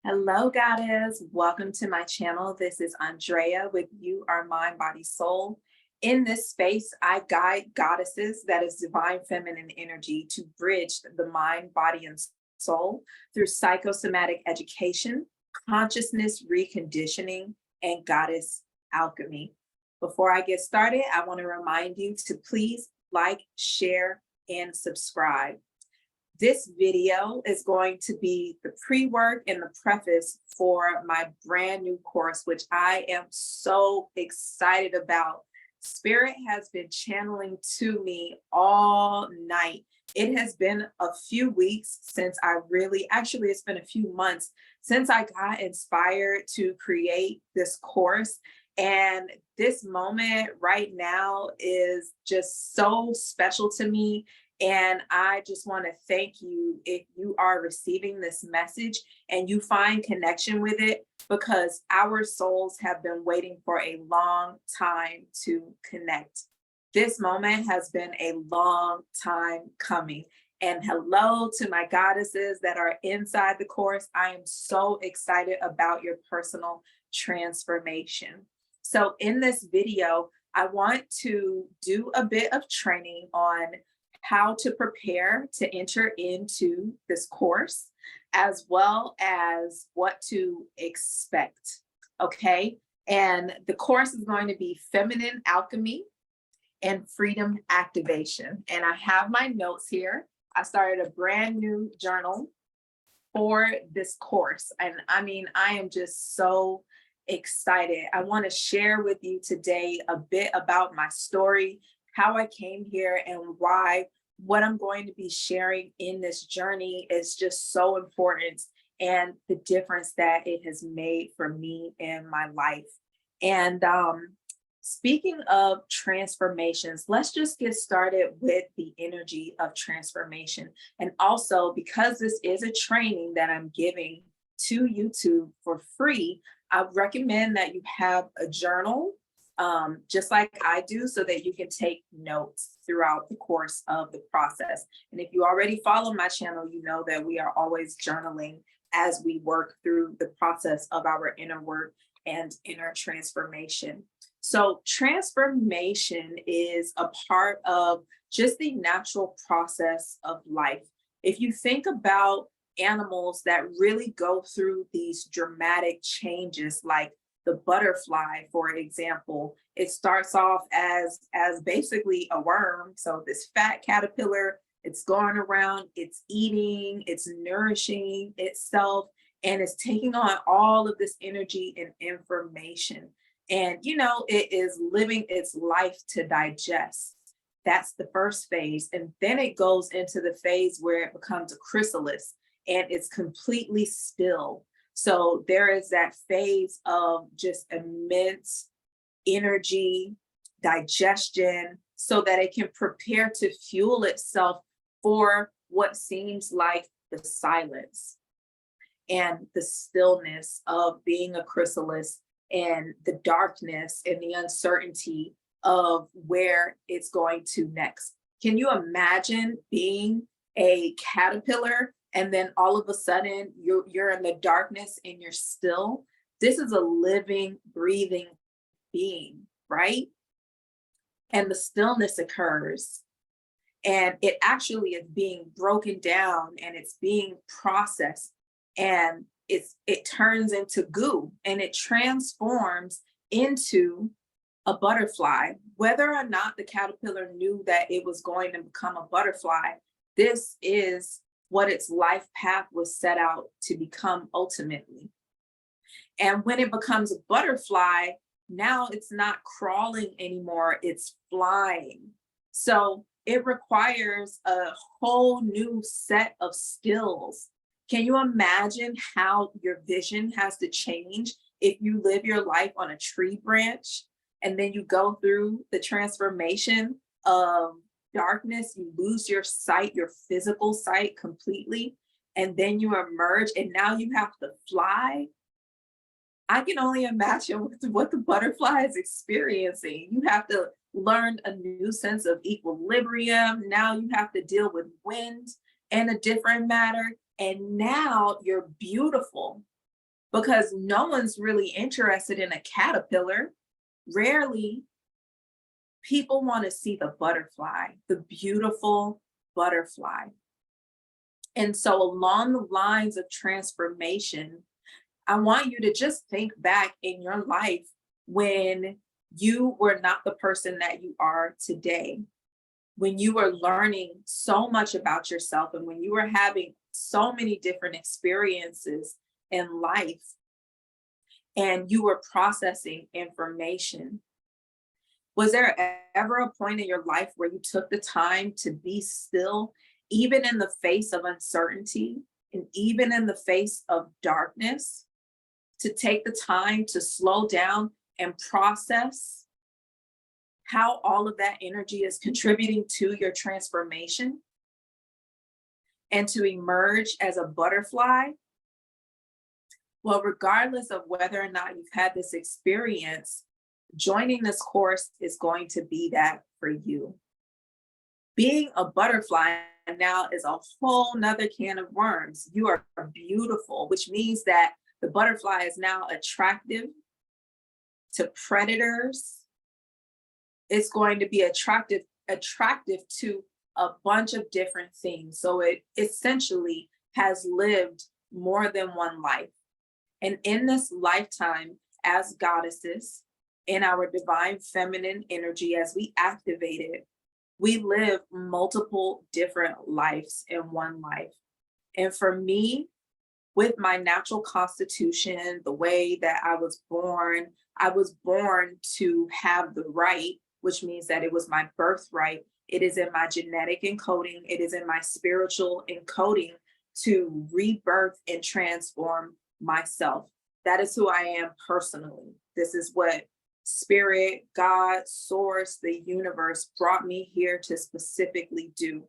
Hello, Goddess. Welcome to my channel. This is Andrea with You Are Mind, Body, Soul. In this space, I guide goddesses, that is divine feminine energy, to bridge the mind, body, and soul through psychosomatic education, consciousness reconditioning, and goddess alchemy. Before I get started, I want to remind you to please like, share, and subscribe. This video is going to be the pre-work and the preface for my brand new course, which I am so excited about. Spirit has been channeling to me all night. It has been a few weeks since actually, it's been a few months since I got inspired to create this course. And this moment right now is just so special to me. And I just want to thank you if you are receiving this message and you find connection with it, because our souls have been waiting for a long time to connect. This moment has been a long time coming. And hello to my goddesses that are inside the course. I am so excited about your personal transformation. So in this video, I want to do a bit of training on how to prepare to enter into this course, as well as what to expect. Okay. And the course is going to be Feminine Alchemy and Freedom Activation. And I have my notes here. I started a brand new journal for this course. And I mean, I am just so excited. I want to share with you today a bit about my story, how I came here, and why what I'm going to be sharing in this journey is just so important, and the difference that it has made for me in my life. And speaking of transformations, let's just get started with the energy of transformation. And also, because this is a training that I'm giving to YouTube for free, I recommend that you have a journal, just like I do, so that you can take notes throughout the course of the process. And if you already follow my channel, you know that we are always journaling as we work through the process of our inner work and inner transformation. So transformation is a part of just the natural process of life. If you think about animals that really go through these dramatic changes, like the butterfly, for example, it starts off as basically a worm. So this fat caterpillar, it's going around, it's eating, it's nourishing itself, and it's taking on all of this energy and information. And it is living its life to digest. That's the first phase. And then it goes into the phase where it becomes a chrysalis and it's completely still. So there is that phase of just immense energy, digestion, so that it can prepare to fuel itself for what seems like the silence and the stillness of being a chrysalis, and the darkness and the uncertainty of where it's going to next. Can you imagine being a caterpillar and then all of a sudden you're in the darkness and you're still? This is a living, breathing being, right? And the stillness occurs, and it actually is being broken down and it's being processed, and it turns into goo and it transforms into a butterfly. Whether or not the caterpillar knew that it was going to become a butterfly, this is what its life path was set out to become ultimately. And when it becomes a butterfly, now it's not crawling anymore, it's flying. So it requires a whole new set of skills. Can you imagine how your vision has to change if you live your life on a tree branch and then you go through the transformation of darkness, you lose your sight, your physical sight completely, and then you emerge and now you have to fly? I can only imagine what the butterfly is experiencing. You have to learn a new sense of equilibrium. Now you have to deal with wind in a different manner. And now you're beautiful. because no one's really interested in a caterpillar. Rarely people want to see the butterfly, the beautiful butterfly. And so, along the lines of transformation, I want you to just think back in your life when you were not the person that you are today, when you were learning so much about yourself, and when you were having so many different experiences in life, and you were processing information. Was there ever a point in your life where you took the time to be still, even in the face of uncertainty and even in the face of darkness, to take the time to slow down and process how all of that energy is contributing to your transformation and to emerge as a butterfly? Well, regardless of whether or not you've had this experience, joining this course is going to be that for you. Being a butterfly now is a whole nother can of worms. You are beautiful, which means that the butterfly is now attractive to predators. It's going to be attractive to a bunch of different things. So it essentially has lived more than one life. And in this lifetime, as goddesses, in our divine feminine energy, as we activate it, we live multiple different lives in one life. And for me, with my natural constitution, the way that I was born to have the right, which means that it was my birthright. It is in my genetic encoding, it is in my spiritual encoding to rebirth and transform myself. That is who I am personally. This is what spirit, God, source, the universe brought me here to specifically do.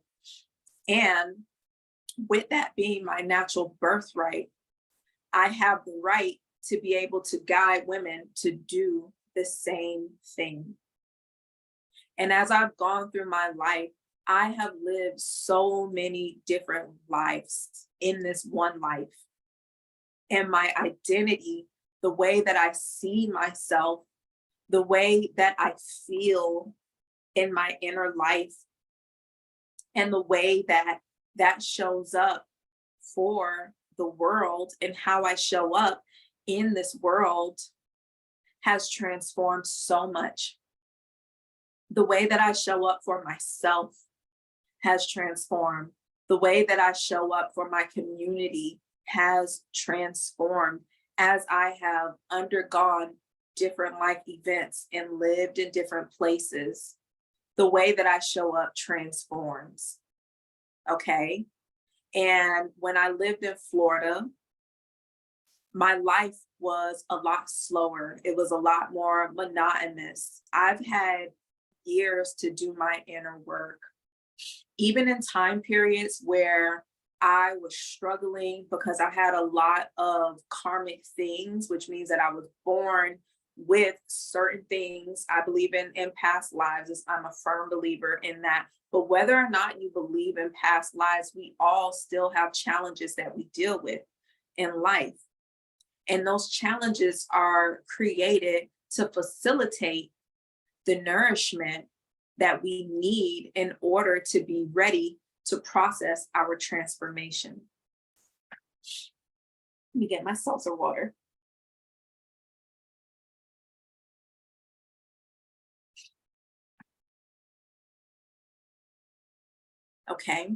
And with that being my natural birthright, I have the right to be able to guide women to do the same thing. And as I've gone through my life, I have lived so many different lives in this one life. And my identity, the way that I see myself, the way that I feel in my inner life, and the way that that shows up for the world and how I show up in this world has transformed so much. The way that I show up for myself has transformed. The way that I show up for my community has transformed as I have undergone different life events and lived in different places. The way that I show up transforms. Okay. And when I lived in Florida, my life was a lot slower. It was a lot more monotonous. I've had years to do my inner work, even in time periods where I was struggling because I had a lot of karmic things, which means that I was born with certain things. I believe in past lives. I'm a firm believer in that. But whether or not you believe in past lives, we all still have challenges that we deal with in life. And those challenges are created to facilitate the nourishment that we need in order to be ready to process our transformation. Let me get my seltzer water. Okay.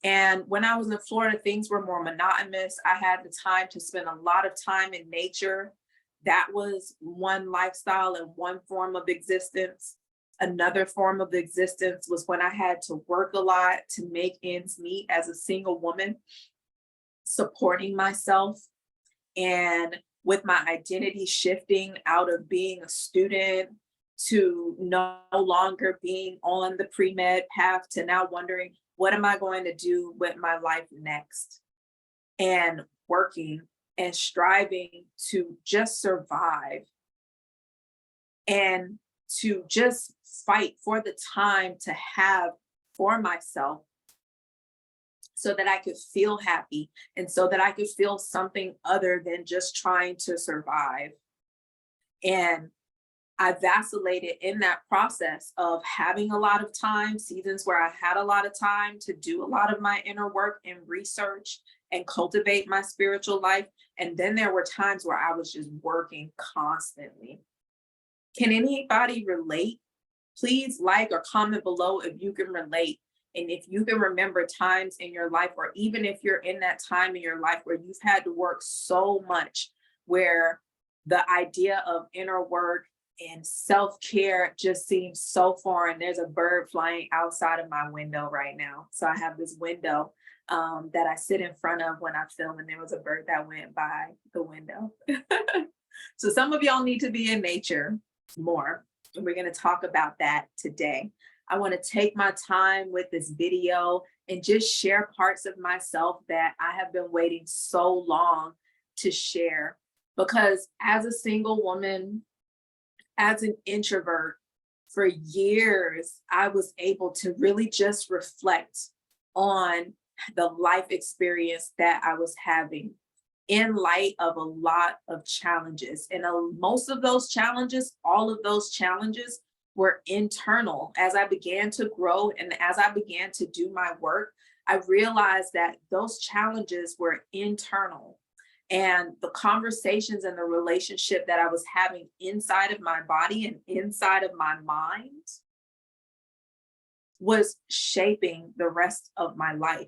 And when I was in Florida, things were more monotonous. I had the time to spend a lot of time in nature. That was one lifestyle and one form of existence. Another form of existence was when I had to work a lot to make ends meet as a single woman, supporting myself. And with my identity shifting out of being a student to no longer being on the pre-med path to now wondering, what am I going to do with my life next? And working and striving to just survive and to just fight for the time to have for myself so that I could feel happy and so that I could feel something other than just trying to survive. And I vacillated in that process of having a lot of time, seasons where I had a lot of time to do a lot of my inner work and research and cultivate my spiritual life. And then there were times where I was just working constantly. Can anybody relate? Please like or comment below if you can relate. And if you can remember times in your life, or even if you're in that time in your life where you've had to work so much, where the idea of inner work and self-care just seems so foreign. There's a bird flying outside of my window right now. So I have this window that I sit in front of when I film, and there was a bird that went by the window. So some of y'all need to be in nature more. And we're going to talk about that today. I want to take my time with this video and just share parts of myself that I have been waiting so long to share. Because as a single woman, as an introvert, for years, I was able to really just reflect on the life experience that I was having in light of a lot of challenges. And most of those challenges, all of those challenges were internal. As I began to grow and as I began to do my work, I realized that those challenges were internal. And the conversations and the relationship that I was having inside of my body and inside of my mind was shaping the rest of my life.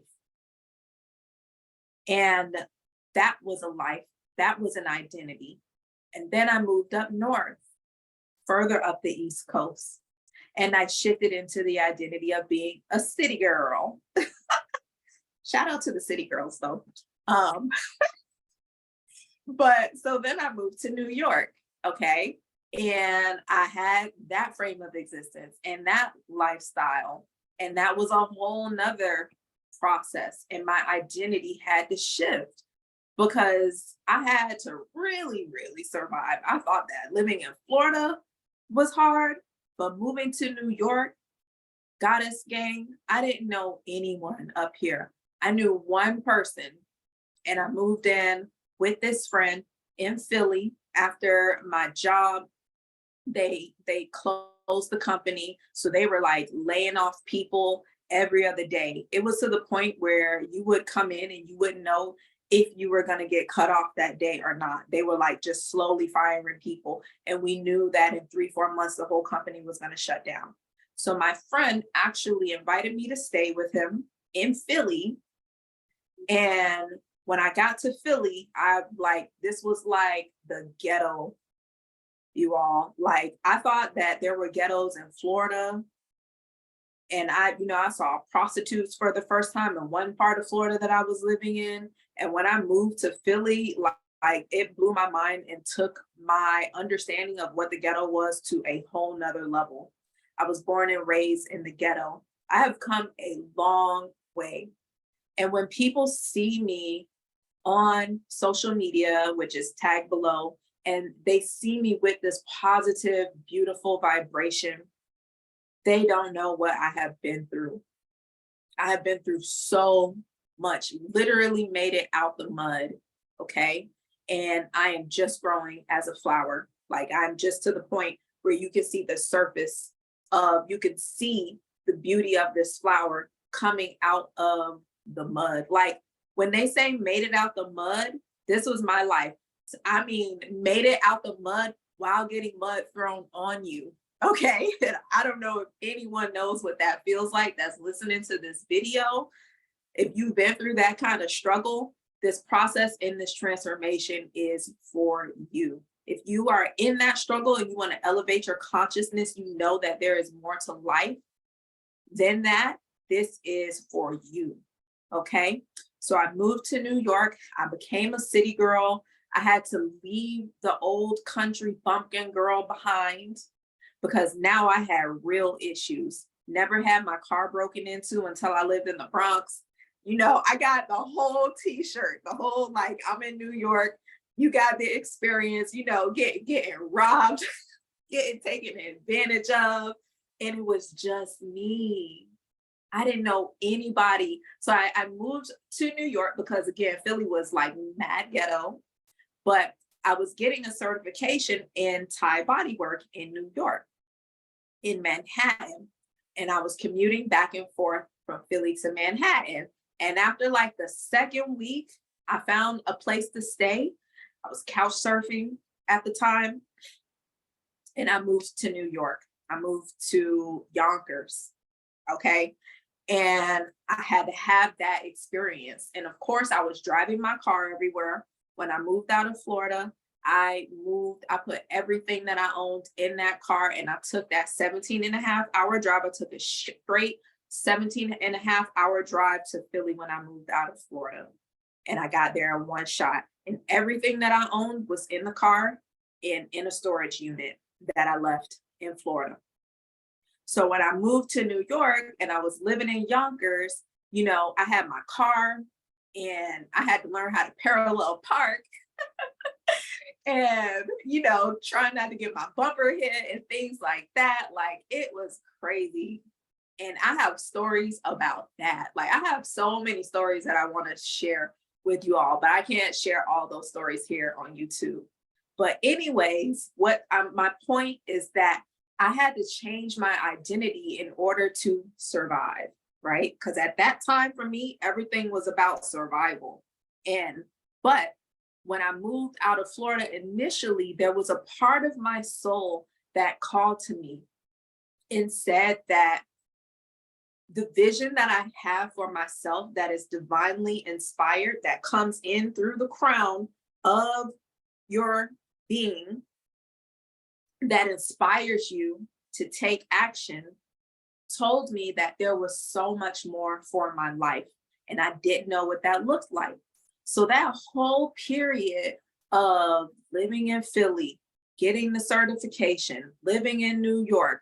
And that was a life, that was an identity. And then I moved up north, further up the East Coast, and I shifted into the identity of being a city girl. Shout out to the city girls though. But so then I moved to New York, okay? And I had that frame of existence and that lifestyle. And that was a whole nother process. And my identity had to shift because I had to really, really survive. I thought that living in Florida was hard, but moving to New York, Goddess Gang, I didn't know anyone up here. I knew one person, and I moved in with this friend in Philly after my job. They closed the company, so they were like laying off people every other day. It was to the point where you would come in and you wouldn't know if you were going to get cut off that day or not. They were like just slowly firing people, and we knew that in 3-4 months the whole company was going to shut down. So my friend actually invited me to stay with him in Philly. And when I got to Philly, this was like the ghetto, you all. Like, I thought that there were ghettos in Florida. And I saw prostitutes for the first time in one part of Florida that I was living in. And when I moved to Philly, like it blew my mind and took my understanding of what the ghetto was to a whole nother level. I was born and raised in the ghetto. I have come a long way. And when people see me on social media, which is tagged below, and they see me with this positive, beautiful vibration, they don't know what I have been through. I have been through so much, literally made it out the mud, okay? And I am just growing as a flower. Like, I'm just to the point where you can see the surface you can see the beauty of this flower coming out of the mud. Like, when they say made it out the mud, this was my life. I mean, made it out the mud while getting mud thrown on you. Okay, and I don't know if anyone knows what that feels like that's listening to this video. If you've been through that kind of struggle, this process in this transformation is for you. If you are in that struggle and you want to elevate your consciousness, you know that there is more to life than that. This is for you. Okay, so I moved to New York. I became a city girl. I had to leave the old country bumpkin girl behind because now I had real issues. Never had my car broken into until I lived in the Bronx. I got the whole t-shirt, the whole, like, I'm in New York. You got the experience, getting robbed, getting taken advantage of. And it was just me. I didn't know anybody. So I moved to New York because, again, Philly was like mad ghetto, but I was getting a certification in Thai body work in New York, in Manhattan. And I was commuting back and forth from Philly to Manhattan. And after like the second week, I found a place to stay. I was couch surfing at the time, and I moved to New York. I moved to Yonkers. Okay. And I had to have that experience. And of course, I was driving my car everywhere. When I moved out of Florida, I put everything that I owned in that car, and I took that 17.5 hour drive. I took a straight 17.5 hour drive to Philly when I moved out of Florida. And I got there in one shot. And everything that I owned was in the car and in a storage unit that I left in Florida. So when I moved to New York and I was living in Yonkers, I had my car and I had to learn how to parallel park and, trying not to get my bumper hit and things like that. Like, it was crazy. And I have stories about that. Like, I have so many stories that I want to share with you all, but I can't share all those stories here on YouTube. But anyways, my point is that I had to change my identity in order to survive, right? Because at that time for me, everything was about survival. But when I moved out of Florida initially, there was a part of my soul that called to me and said that the vision that I have for myself that is divinely inspired, that comes in through the crown of your being, that inspires you to take action, told me that there was so much more for my life. And I didn't know what that looked like. So that whole period of living in Philly, getting the certification, living in New York,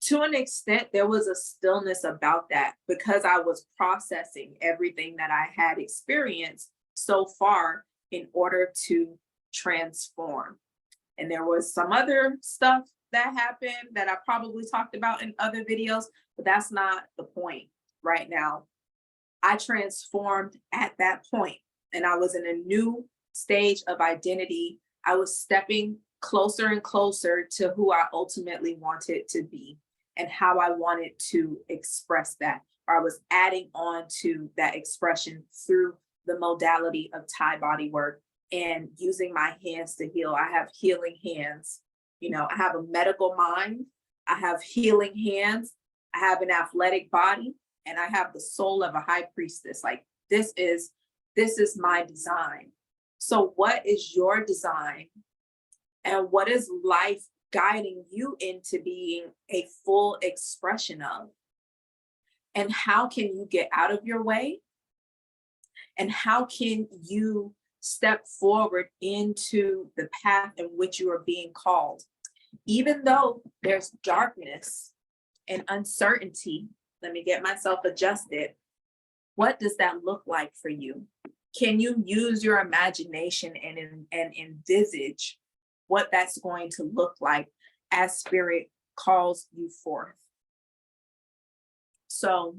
to an extent, there was a stillness about that because I was processing everything that I had experienced so far in order to transform. And there was some other stuff that happened that I probably talked about in other videos, but that's not the point right now. I transformed at that point, and I was in a new stage of identity. I was stepping closer and closer to who I ultimately wanted to be and how I wanted to express that. Or I was adding on to that expression through the modality of Thai body work and using my hands to heal. I have healing hands. I have a medical mind. I have healing hands. I have an athletic body, and I have the soul of a high priestess. Like, this is my design. So what is your design? And what is life guiding you into being a full expression of? And how can you get out of your way? And how can you step forward into the path in which you are being called? Even though there's darkness and uncertainty, let me get myself adjusted. What does that look like for you? Can you use your imagination and envisage what that's going to look like as spirit calls you forth? So,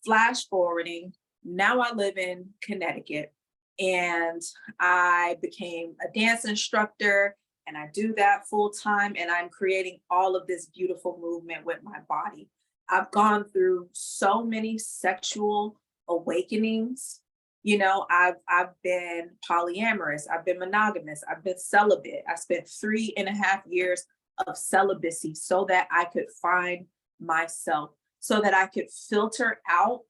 flash forwarding, now I live in Connecticut, and I became a dance instructor, and I do that full time, and I'm creating all of this beautiful movement with my body. I've gone through so many sexual awakenings. I've been polyamorous, I've been monogamous, I've been celibate. I spent 3.5 years of celibacy so that I could find myself, so that I could filter out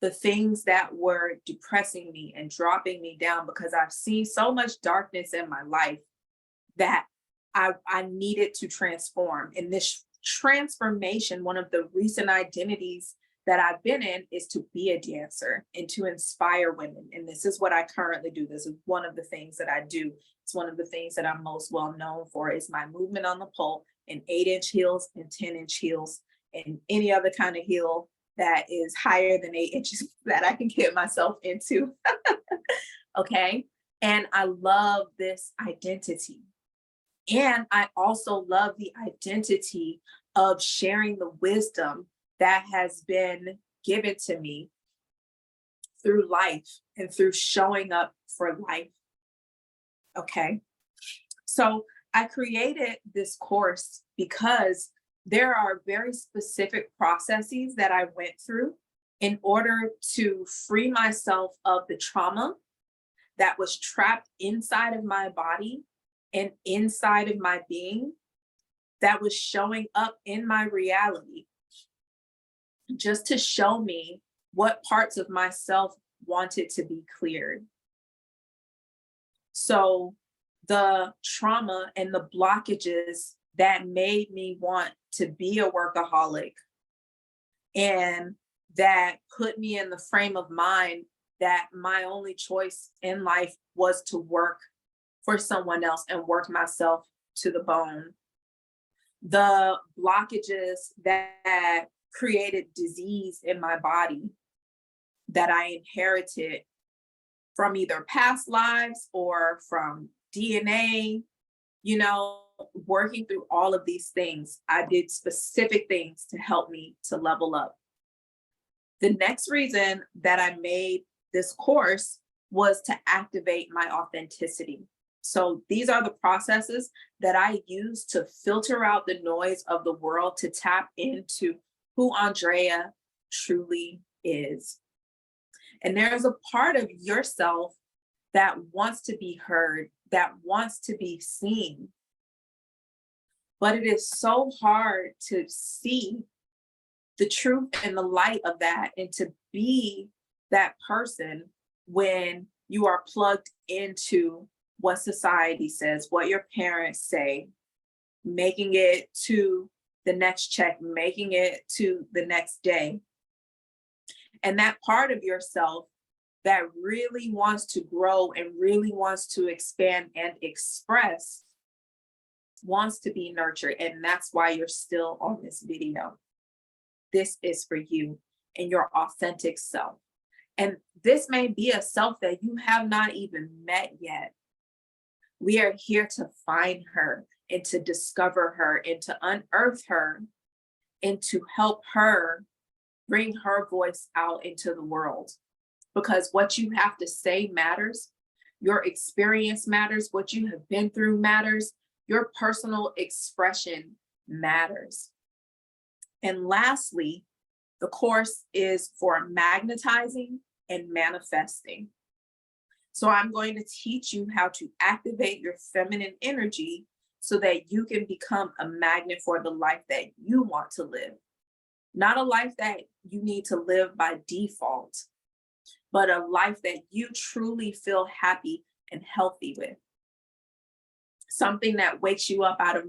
the things that were depressing me and dropping me down, because I've seen so much darkness in my life that I needed to transform. And this transformation, one of the recent identities that I've been in, is to be a dancer and to inspire women. And this is what I currently do. This is one of the things that I do. It's one of the things that I'm most well known for, is my movement on the pole in 8-inch heels and 10-inch heels and any other kind of heel that is higher than 8 inches that I can get myself into. Okay. And I love this identity. And I also love the identity of sharing the wisdom that has been given to me through life and through showing up for life. Okay. So I created this course because there are very specific processes that I went through in order to free myself of the trauma that was trapped inside of my body and inside of my being that was showing up in my reality, just to show me what parts of myself wanted to be cleared. So the trauma and the blockages that made me want to be a workaholic and that put me in the frame of mind that my only choice in life was to work for someone else and work myself to the bone. The blockages that created disease in my body that I inherited from either past lives or from DNA, working through all of these things, I did specific things to help me to level up. The next reason that I made this course was to activate my authenticity. So these are the processes that I use to filter out the noise of the world to tap into who Andrea truly is. And there's a part of yourself that wants to be heard, that wants to be seen. But it is so hard to see the truth and the light of that and to be that person when you are plugged into what society says, what your parents say, making it to the next check, making it to the next day. And that part of yourself that really wants to grow and really wants to expand and express wants to be nurtured. And that's why you're still on this video. This is for you and your authentic self. And this may be a self that you have not even met yet. We are here to find her and to discover her and to unearth her and to help her bring her voice out into the world. Because what you have to say matters. Your experience matters. What you have been through matters. Your personal expression matters. And lastly, the course is for magnetizing and manifesting. So I'm going to teach you how to activate your feminine energy so that you can become a magnet for the life that you want to live. Not a life that you need to live by default, but a life that you truly feel happy and healthy with. Something that wakes you up out of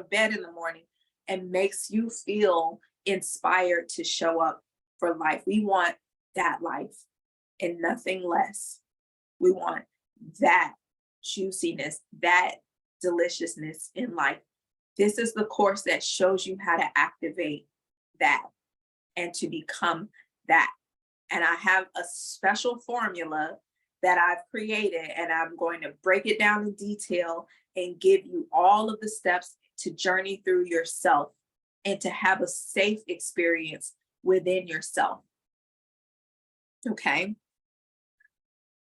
bed in the morning and makes you feel inspired to show up for life. We want that life and nothing less. We want that juiciness, that deliciousness in life. This is the course that shows you how to activate that and to become that. And I have a special formula that I've created, and I'm going to break it down in detail and give you all of the steps to journey through yourself and to have a safe experience within yourself. Okay.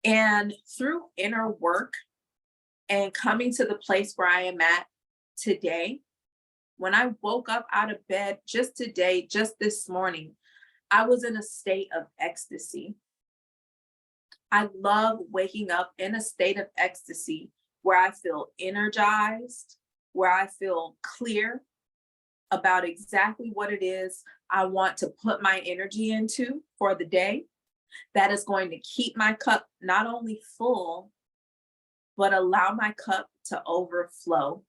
And through inner work and coming to the place where I am at today, when I woke up out of bed just today, just this morning, I was in a state of ecstasy. I love waking up in a state of ecstasy where I feel energized, where I feel clear about exactly what it is I want to put my energy into for the day. That is going to keep my cup not only full, but allow my cup to overflow.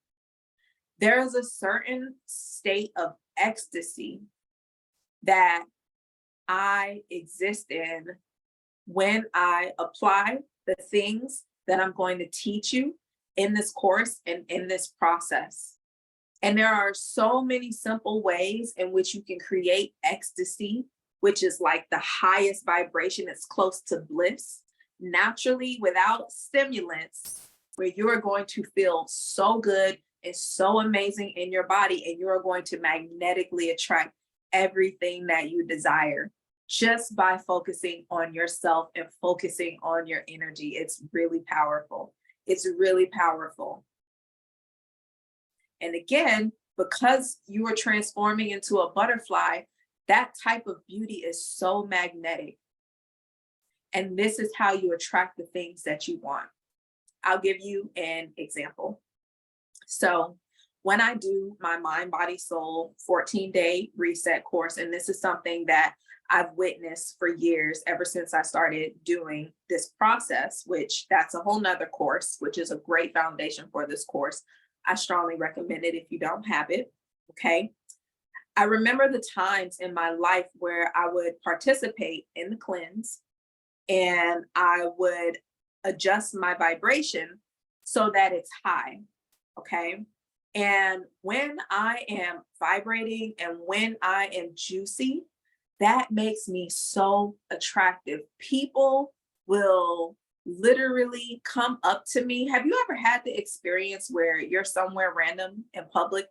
There is a certain state of ecstasy that I exist in when I apply the things that I'm going to teach you in this course and in this process. And there are so many simple ways in which you can create ecstasy, which is like the highest vibration. It's close to bliss, naturally without stimulants, where you are going to feel so good and so amazing in your body, and you are going to magnetically attract everything that you desire just by focusing on yourself and focusing on your energy. It's really powerful. It's really powerful. And again, because you are transforming into a butterfly, that type of beauty is so magnetic. And this is how you attract the things that you want. I'll give you an example. So when I do my mind, body, soul 14-day reset course, and this is something that I've witnessed for years, ever since I started doing this process, which that's a whole nother course, which is a great foundation for this course. I strongly recommend it if you don't have it. Okay. I remember the times in my life where I would participate in the cleanse and I would adjust my vibration so that it's high. Okay. And when I am vibrating and when I am juicy, that makes me so attractive. People will literally come up to me. Have you ever had the experience where you're somewhere random in public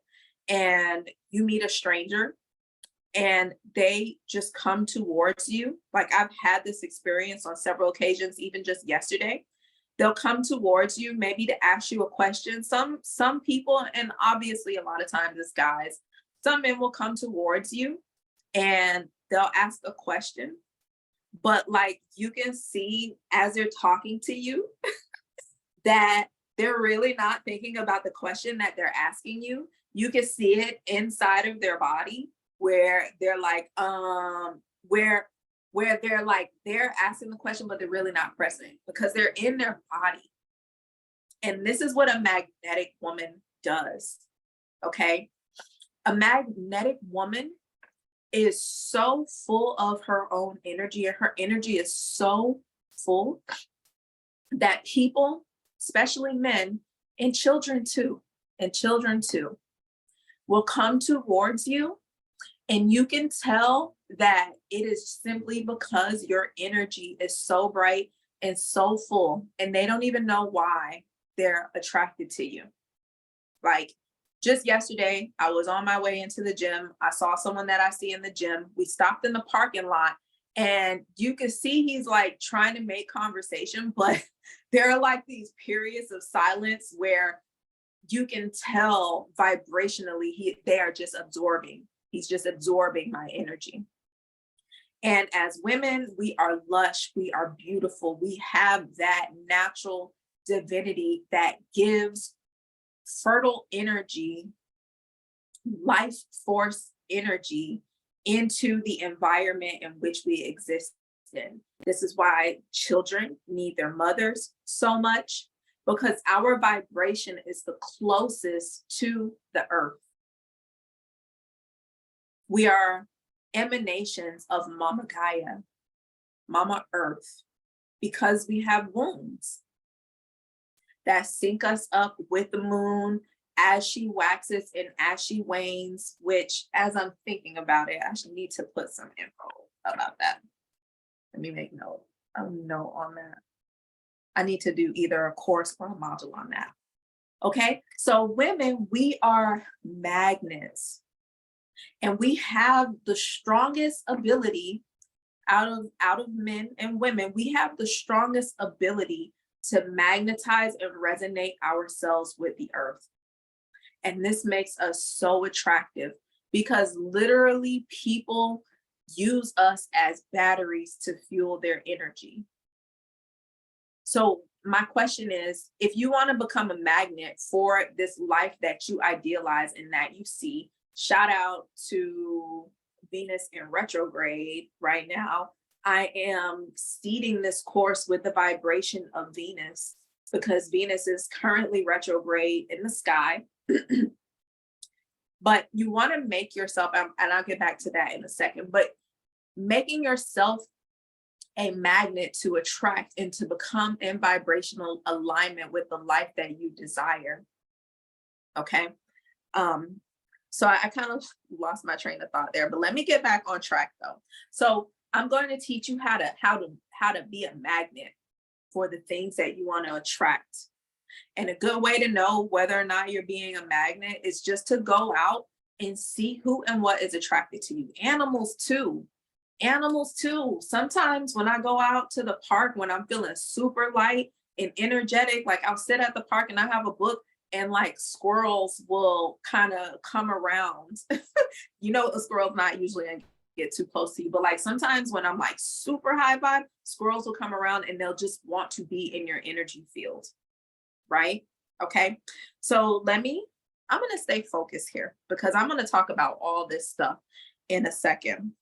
and you meet a stranger and they just come towards you? Like, I've had this experience on several occasions, even just yesterday. They'll come towards you, maybe to ask you a question. Some people, and obviously a lot of times it's guys, some men will come towards you and they'll ask a question, but like you can see as they're talking to you that they're really not thinking about the question that they're asking you. You can see it inside of their body where they're like, where they're like, they're asking the question, but they're really not present because they're in their body. And this is what a magnetic woman does. Okay. A magnetic woman is so full of her own energy, and her energy is so full that people, especially men and children too, will come towards you, and you can tell that it is simply because your energy is so bright and so full, and they don't even know why they're attracted to you. Like, just yesterday, I was on my way into the gym. I saw someone that I see in the gym. We stopped in the parking lot and you could see he's like trying to make conversation, but there are like these periods of silence where you can tell vibrationally they are just absorbing. He's just absorbing my energy. And as women, we are lush, we are beautiful. We have that natural divinity that gives fertile energy, life force energy into the environment in which we exist in. This is why children need their mothers so much, because our vibration is the closest to the earth. We are emanations of Mama Gaia, Mama Earth, because we have wombs that sync us up with the moon as she waxes and as she wanes, which, as I'm thinking about it, I should need to put some info about that. Let me make a note on that. I need to do either a course or a module on that. Okay, so women, we are magnets, and we have the strongest ability out of men and women. We have the strongest ability to magnetize and resonate ourselves with the earth. And this makes us so attractive because literally people use us as batteries to fuel their energy. So my question is, if you want to become a magnet for this life that you idealize and that you see, shout out to Venus in retrograde right now. I am seeding this course with the vibration of Venus because Venus is currently retrograde in the sky. But you want to make yourself, and I'll get back to that in a second, but making yourself a magnet to attract and to become in vibrational alignment with the life that you desire. Okay. So I kind of lost my train of thought there, but let me get back on track though. So I'm going to teach you how to be a magnet for the things that you want to attract. And a good way to know whether or not you're being a magnet is just to go out and see who and what is attracted to you. Animals too. Animals too. Sometimes when I go out to the park, when I'm feeling super light and energetic, like I'll sit at the park and I have a book and like squirrels will kind of come around. You know, a squirrel's not usually gonna get too close to you, but like sometimes when I'm like super high vibe, squirrels will come around and they'll just want to be in your energy field, right? Okay. So I'm going to stay focused here because I'm going to talk about all this stuff in a second.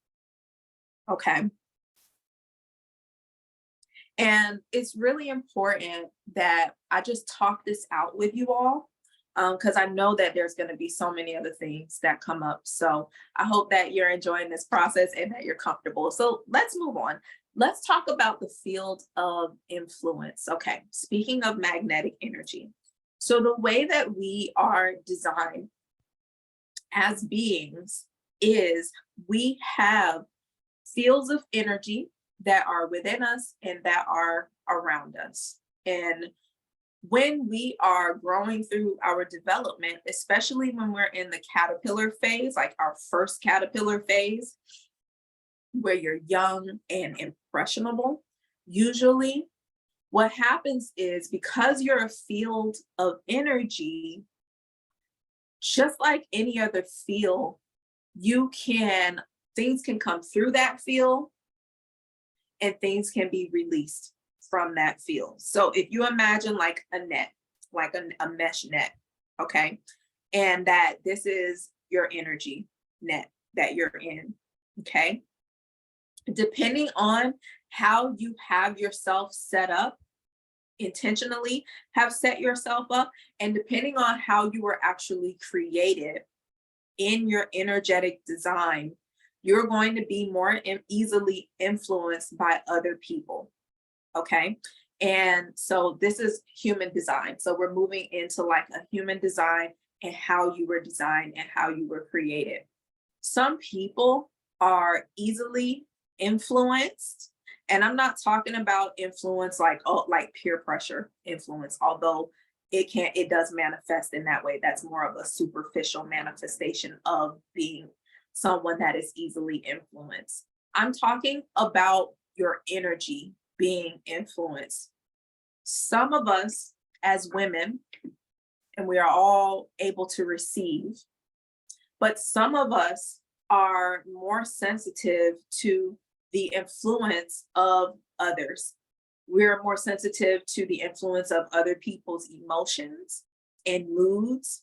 Okay. And it's really important that I just talk this out with you all because I know that there's going to be so many other things that come up. So I hope that you're enjoying this process and that you're comfortable. So let's move on. Let's talk about the field of influence. Okay. Speaking of magnetic energy. So the way that we are designed as beings is we have fields of energy that are within us and that are around us. And when we are growing through our development, especially when we're in the caterpillar phase, like our first caterpillar phase, where you're young and impressionable, usually what happens is because you're a field of energy, just like any other field, things can come through that field and things can be released from that field. So if you imagine like a net, like a mesh net, okay, and that this is your energy net that you're in, okay, depending on how you have yourself set up, intentionally have set yourself up, and depending on how you were actually created in your energetic design, you're going to be more easily influenced by other people. Okay. And so this is human design. So we're moving into like a human design and how you were designed and how you were created. Some people are easily influenced. And I'm not talking about influence like, oh, like peer pressure influence, although it does manifest in that way. That's more of a superficial manifestation of being someone that is easily influenced. I'm talking about your energy being influenced. Some of us as women, and we are all able to receive, but some of us are more sensitive to the influence of others. We're more sensitive to the influence of other people's emotions and moods.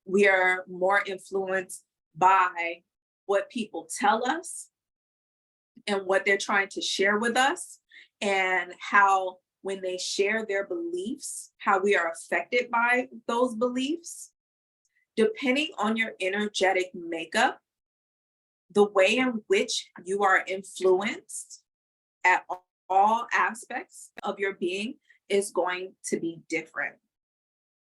We are more influenced by what people tell us and what they're trying to share with us, and how when they share their beliefs, how we are affected by those beliefs. Depending on your energetic makeup, the way in which you are influenced at all aspects of your being is going to be different,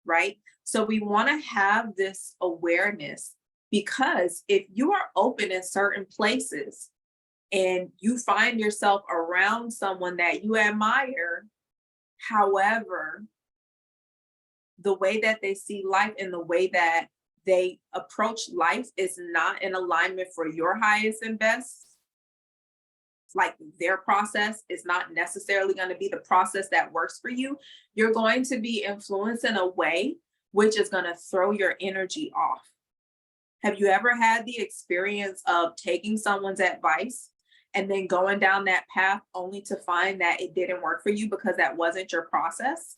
right? So we want to have this awareness, because if you are open in certain places and you find yourself around someone that you admire, however, the way that they see life and the way that they approach life is not in alignment for your highest and best, like their process is not necessarily going to be the process that works for you, you're going to be influenced in a way which is going to throw your energy off. Have you ever had the experience of taking someone's advice and then going down that path only to find that it didn't work for you because that wasn't your process?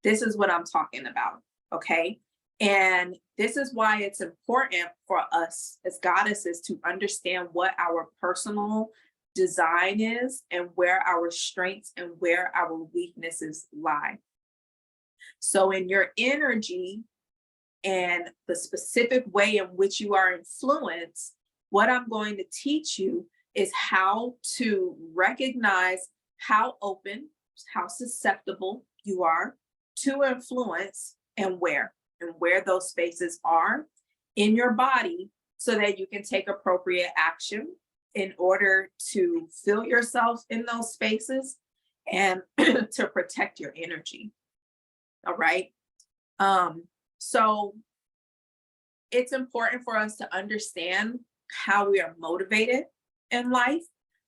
This is what I'm talking about, okay? And this is why it's important for us as goddesses to understand what our personal design is and where our strengths and where our weaknesses lie. So in your energy and the specific way in which you are influenced, what I'm going to teach you is how to recognize how open, how susceptible you are to influence, and where those spaces are in your body, so that you can take appropriate action in order to fill yourself in those spaces and to protect your energy. All right. So it's important for us to understand how we are motivated in life.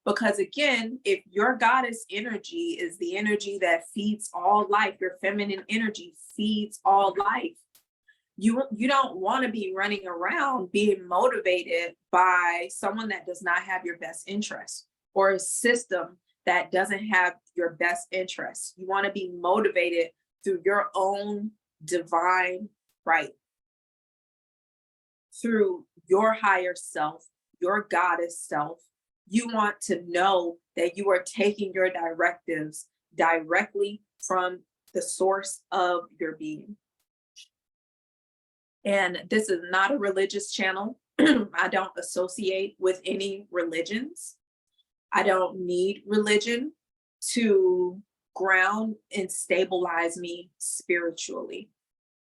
Because again, if your goddess energy is the energy that feeds all life, your feminine energy feeds all life, you don't want to be running around being motivated by someone that does not have your best interest, or a system that doesn't have your best interest. You want to be motivated through your own divine right, through your higher self, your goddess self. You want to know that you are taking your directives directly from the source of your being. And this is not a religious channel. I don't associate with any religions. I don't need religion to ground and stabilize me spiritually.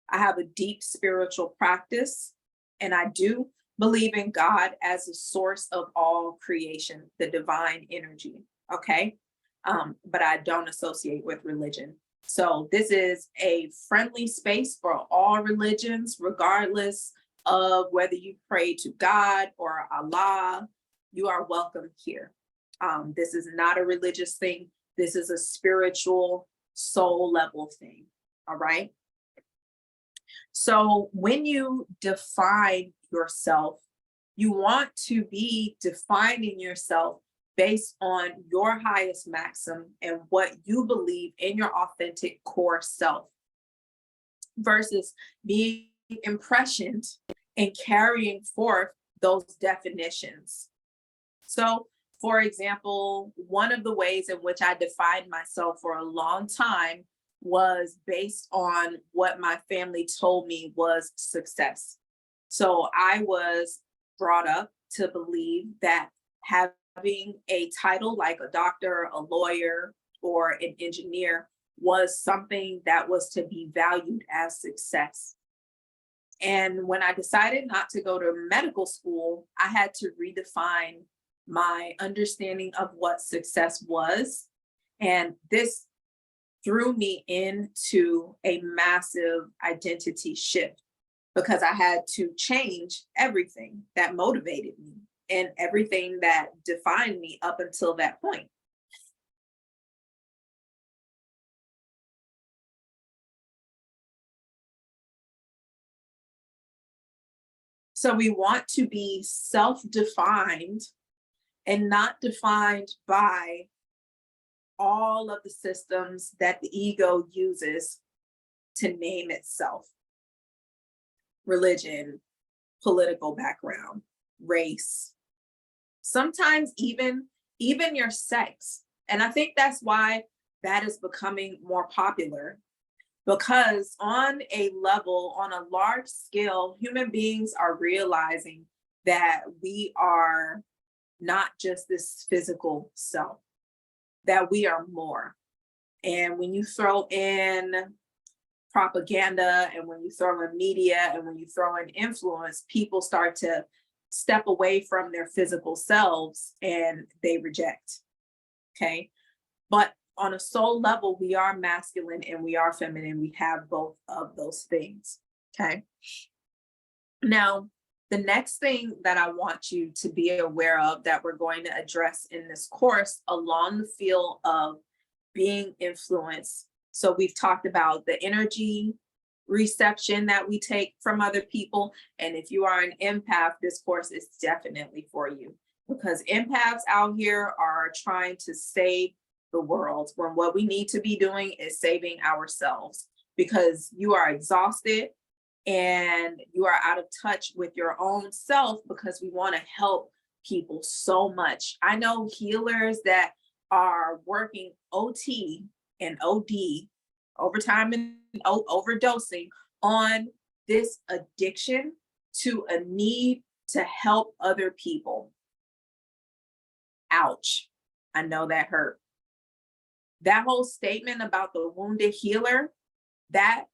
I have a deep spiritual practice, and I do believe in God as the source of all creation, the divine energy. Okay. But I don't associate with religion. So this is a friendly space for all religions, regardless of whether you pray to God or Allah. You are welcome here. This is not a religious thing. This is a spiritual, soul level thing. All right. So when you define yourself, you want to be defining yourself based on your highest maxim and what you believe in your authentic core self, versus being impressioned and carrying forth those definitions. So, for example, one of the ways in which I defined myself for a long time was based on what my family told me was success. So I was brought up to believe that having a title like a doctor, a lawyer, or an engineer was something that was to be valued as success. And when I decided not to go to medical school, I had to redefine my understanding of what success was. And this threw me into a massive identity shift, because I had to change everything that motivated me and everything that defined me up until that point. So we want to be self-defined and not defined by all of the systems that the ego uses to name itself: religion, political background, race, sometimes even your sex. And I think that's why that is becoming more popular, because on a level, on a large scale, human beings are realizing that we are not just this physical self, that we are more. And when you throw in propaganda, and when you throw in media, and when you throw in influence, people start to step away from their physical selves and they reject. Okay. But on a soul level, we are masculine and we are feminine. We have both of those things. Okay. Now, the next thing that I want you to be aware of, that we're going to address in this course along the field of being influenced. So we've talked about the energy reception that we take from other people. And if you are an empath, this course is definitely for you, because empaths out here are trying to save the world, when what we need to be doing is saving ourselves, because you are exhausted and you are out of touch with your own self, because we want to help people so much. I know healers that are working OT and OD, overtime and overdosing, on this addiction to a need to help other people. Ouch. I know that hurt. That whole statement about the wounded healer, that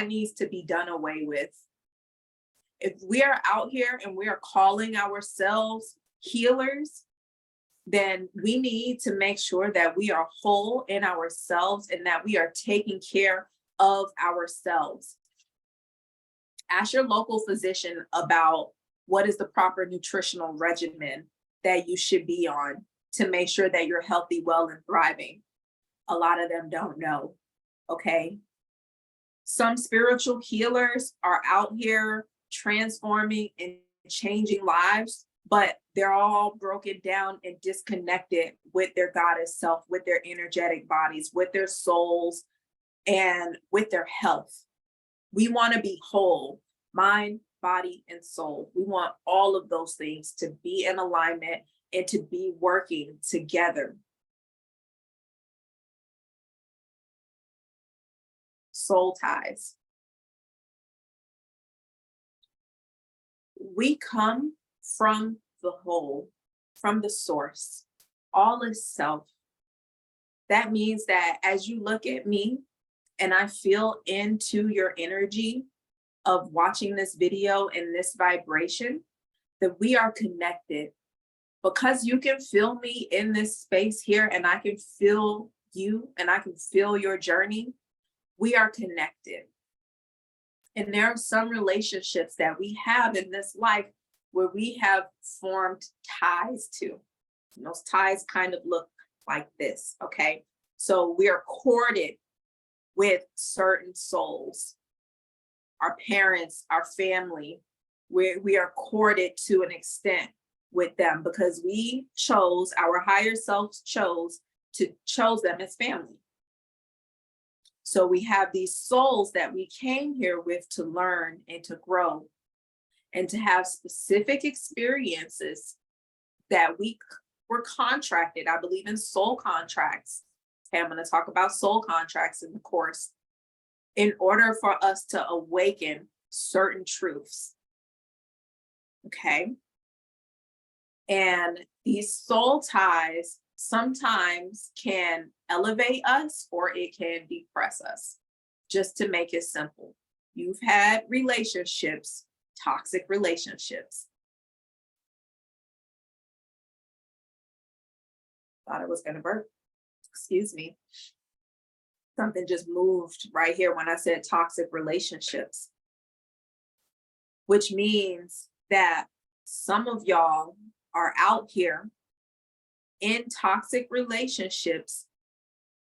needs to be done away with. If we are out here and we are calling ourselves healers, then we need to make sure that we are whole in ourselves and that we are taking care of ourselves. Ask your local physician about what is the proper nutritional regimen that you should be on to make sure that you're healthy, well, and thriving. A lot of them don't know, okay? Some spiritual healers are out here transforming and changing lives, but they're all broken down and disconnected with their goddess self, with their energetic bodies, with their souls, and with their health. We want to be whole, mind, body, and soul. We want all of those things to be in alignment and to be working together. Soul ties. We come from the whole, from the source. All is self. That means that as you look at me and I feel into your energy of watching this video and this vibration, that we are connected. Because you can feel me in this space here and I can feel you and I can feel your journey, we are connected. And there are some relationships that we have in this life where we have formed ties to. And those ties kind of look like this, okay? So we are corded with certain souls, our parents, our family, we are corded to an extent with them because we chose, our higher selves chose them as family. So we have these souls that we came here with to learn and to grow and to have specific experiences that we were contracted. I believe in soul contracts. Okay, I'm going to talk about soul contracts in the course in order for us to awaken certain truths. Okay. And these soul ties sometimes can elevate us or it can depress us. Just to make it simple, you've had relationships, toxic relationships. Thought it was going to burp. Excuse me. Something just moved right here when I said toxic relationships, which means that some of y'all are out here in toxic relationships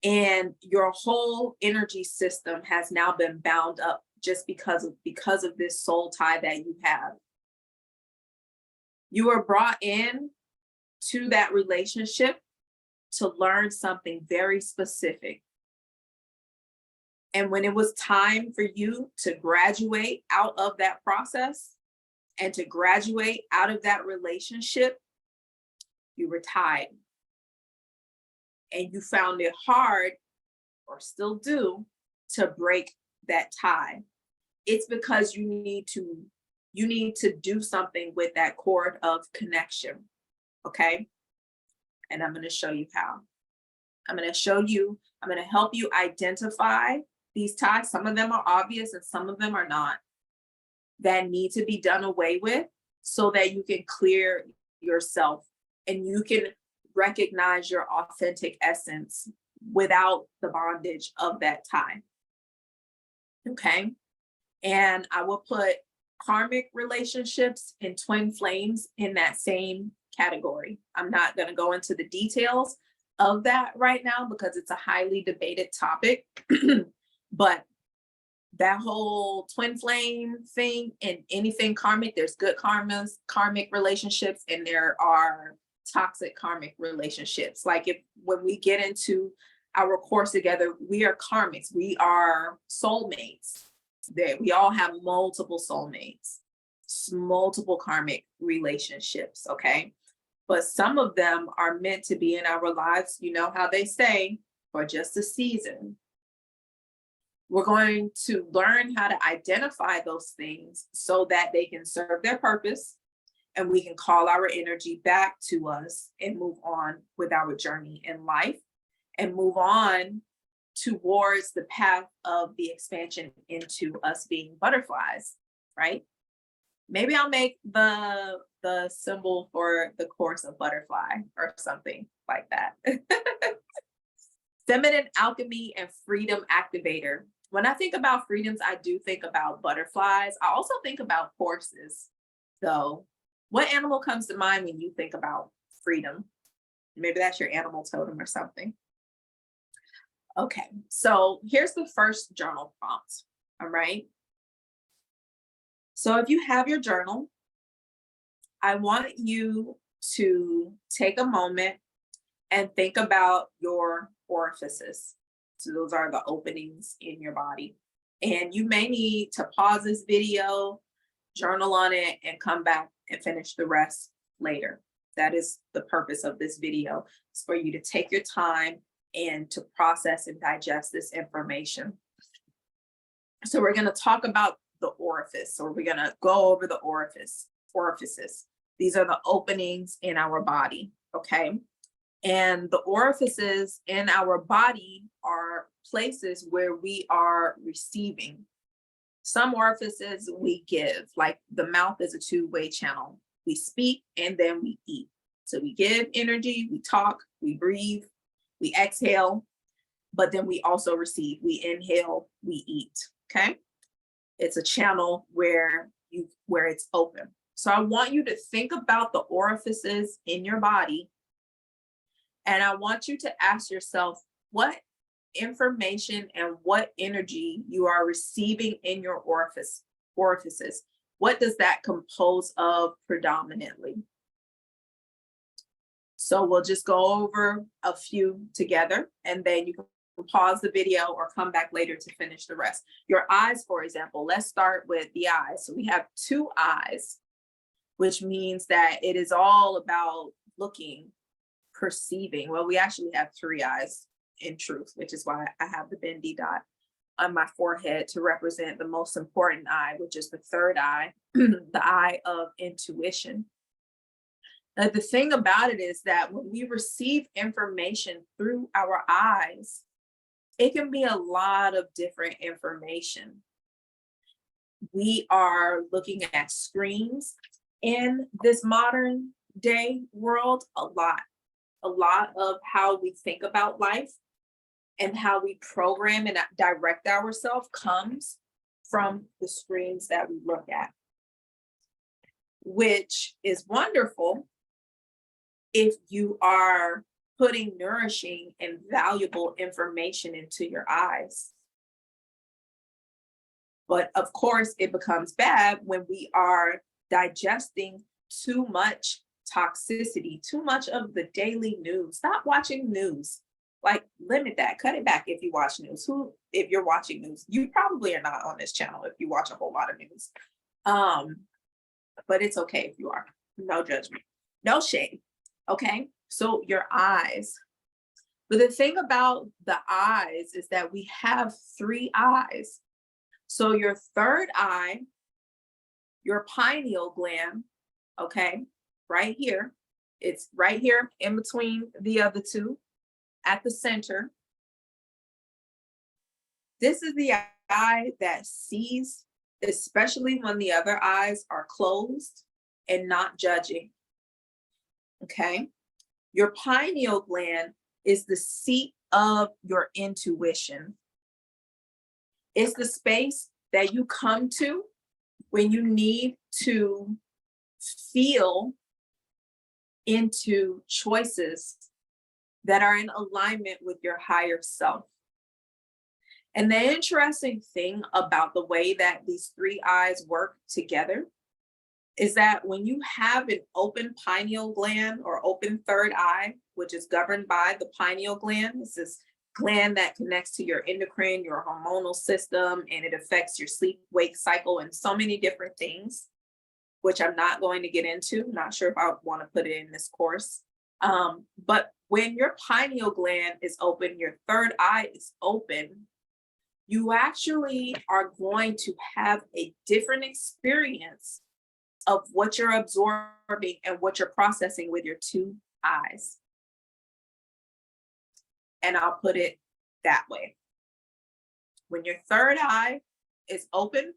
and your whole energy system has now been bound up just because of this soul tie that you have. You were brought in to that relationship to learn something very specific. And when it was time for you to graduate out of that process and to graduate out of that relationship, you were tied. And you found it hard, or still do, to break that tie. It's because you need to do something with that cord of connection. Okay? And I'm going to show you how. I'm going to help you identify these ties. Some of them are obvious and some of them are not, that need to be done away with so that you can clear yourself and you can recognize your authentic essence without the bondage of that tie. Okay. And I will put karmic relationships and twin flames in that same category. I'm not going to go into the details of that right now because it's a highly debated topic. But that whole twin flame thing and anything karmic, there's good karmic relationships, and there are toxic karmic relationships. Like when we get into our course together, we are karmics, we are soulmates. We all have multiple soulmates, multiple karmic relationships, okay? But some of them are meant to be in our lives, you know how they say, for just a season. We're going to learn how to identify those things so that they can serve their purpose and we can call our energy back to us and move on with our journey in life and move on towards the path of the expansion into us being butterflies, right? Maybe I'll make the symbol for the course of butterfly or something like that. Feminine alchemy and freedom activator. When I think about freedoms, I do think about butterflies. I also think about horses, though. What animal comes to mind when you think about freedom? Maybe that's your animal totem or something. Okay, so here's the first journal prompt. All right. So if you have your journal, I want you to take a moment and think about your orifices. So those are the openings in your body. And you may need to pause this video, journal on it, and come back and finish the rest later. That is the purpose of this video. It's for you to take your time and to process and digest this information. So we're going to talk about the orifice, or we're going to go over the orifices. These are the openings in our body, okay? And the orifices in our body are places where we are receiving. Some orifices we give, like the mouth is a two-way channel. We speak and then we eat. So we give energy, we talk, we breathe, we exhale, but then we also receive. We inhale, we eat, okay? It's a channel where it's open. So I want you to think about the orifices in your body, and I want you to ask yourself what information and what energy you are receiving in your orifices. What does that compose of predominantly? So we'll just go over a few together, and then you can pause the video or come back later to finish the rest. Your eyes, for example, let's start with the eyes. So we have two eyes, which means that it is all about looking, perceiving. Well, we actually have three eyes in truth, which is why I have the bendy dot on my forehead to represent the most important eye, which is the third eye, the eye of intuition. Now, the thing about it is that when we receive information through our eyes, it can be a lot of different information. We are looking at screens in this modern day world a lot of how we think about life and how we program and direct ourselves comes from the screens that we look at, which is wonderful if you are putting nourishing and valuable information into your eyes. But of course, it becomes bad when we are digesting too much toxicity, too much of the daily news. Stop watching news. Like, limit that, cut it back if you watch news. If you're watching news, you probably are not on this channel if you watch a whole lot of news. But it's okay if you are. No judgment, no shame. Okay, so your eyes. But the thing about the eyes is that we have three eyes. So your third eye, your pineal gland, okay, right here. It's right here in between the other two at the center. This is the eye that sees, especially when the other eyes are closed and not judging. Okay. Your pineal gland is the seat of your intuition. It's the space that you come to when you need to feel into choices that are in alignment with your higher self. And the interesting thing about the way that these three eyes work together is that when you have an open pineal gland or open third eye, which is governed by the pineal gland, this is gland that connects to your endocrine, your hormonal system, and it affects your sleep-wake cycle and so many different things, which I'm not going to get into. I'm not sure if I want to put it in this course. But when your pineal gland is open, your third eye is open, you actually are going to have a different experience of what you're absorbing and what you're processing with your two eyes. And I'll put it that way. When your third eye is open,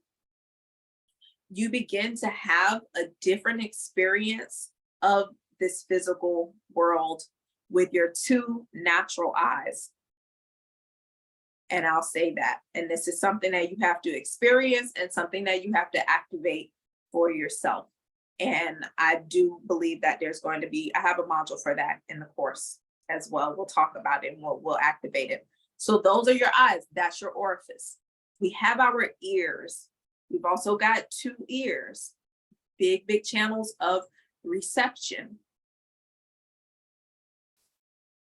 you begin to have a different experience of this physical world with your two natural eyes. And I'll say that. And this is something that you have to experience and something that you have to activate for yourself. And I do believe that there's going to be, I have a module for that in the course as well. We'll talk about it and we'll activate it. So those are your eyes. That's your orifice. We have our ears. We've also got 2 ears, big channels of reception.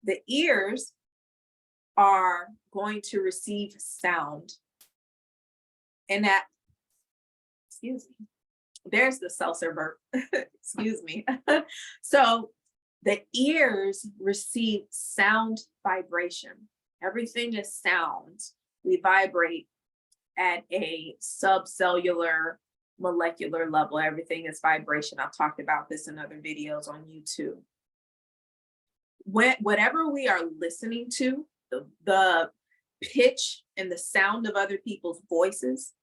The ears are going to receive sound. And that, excuse me, there's the seltzer burp, excuse me. So the ears receive sound vibration. Everything is sound. We vibrate at a subcellular molecular level. Everything is vibration. I've talked about this in other videos on YouTube. Whatever we are listening to, the pitch and the sound of other people's voices,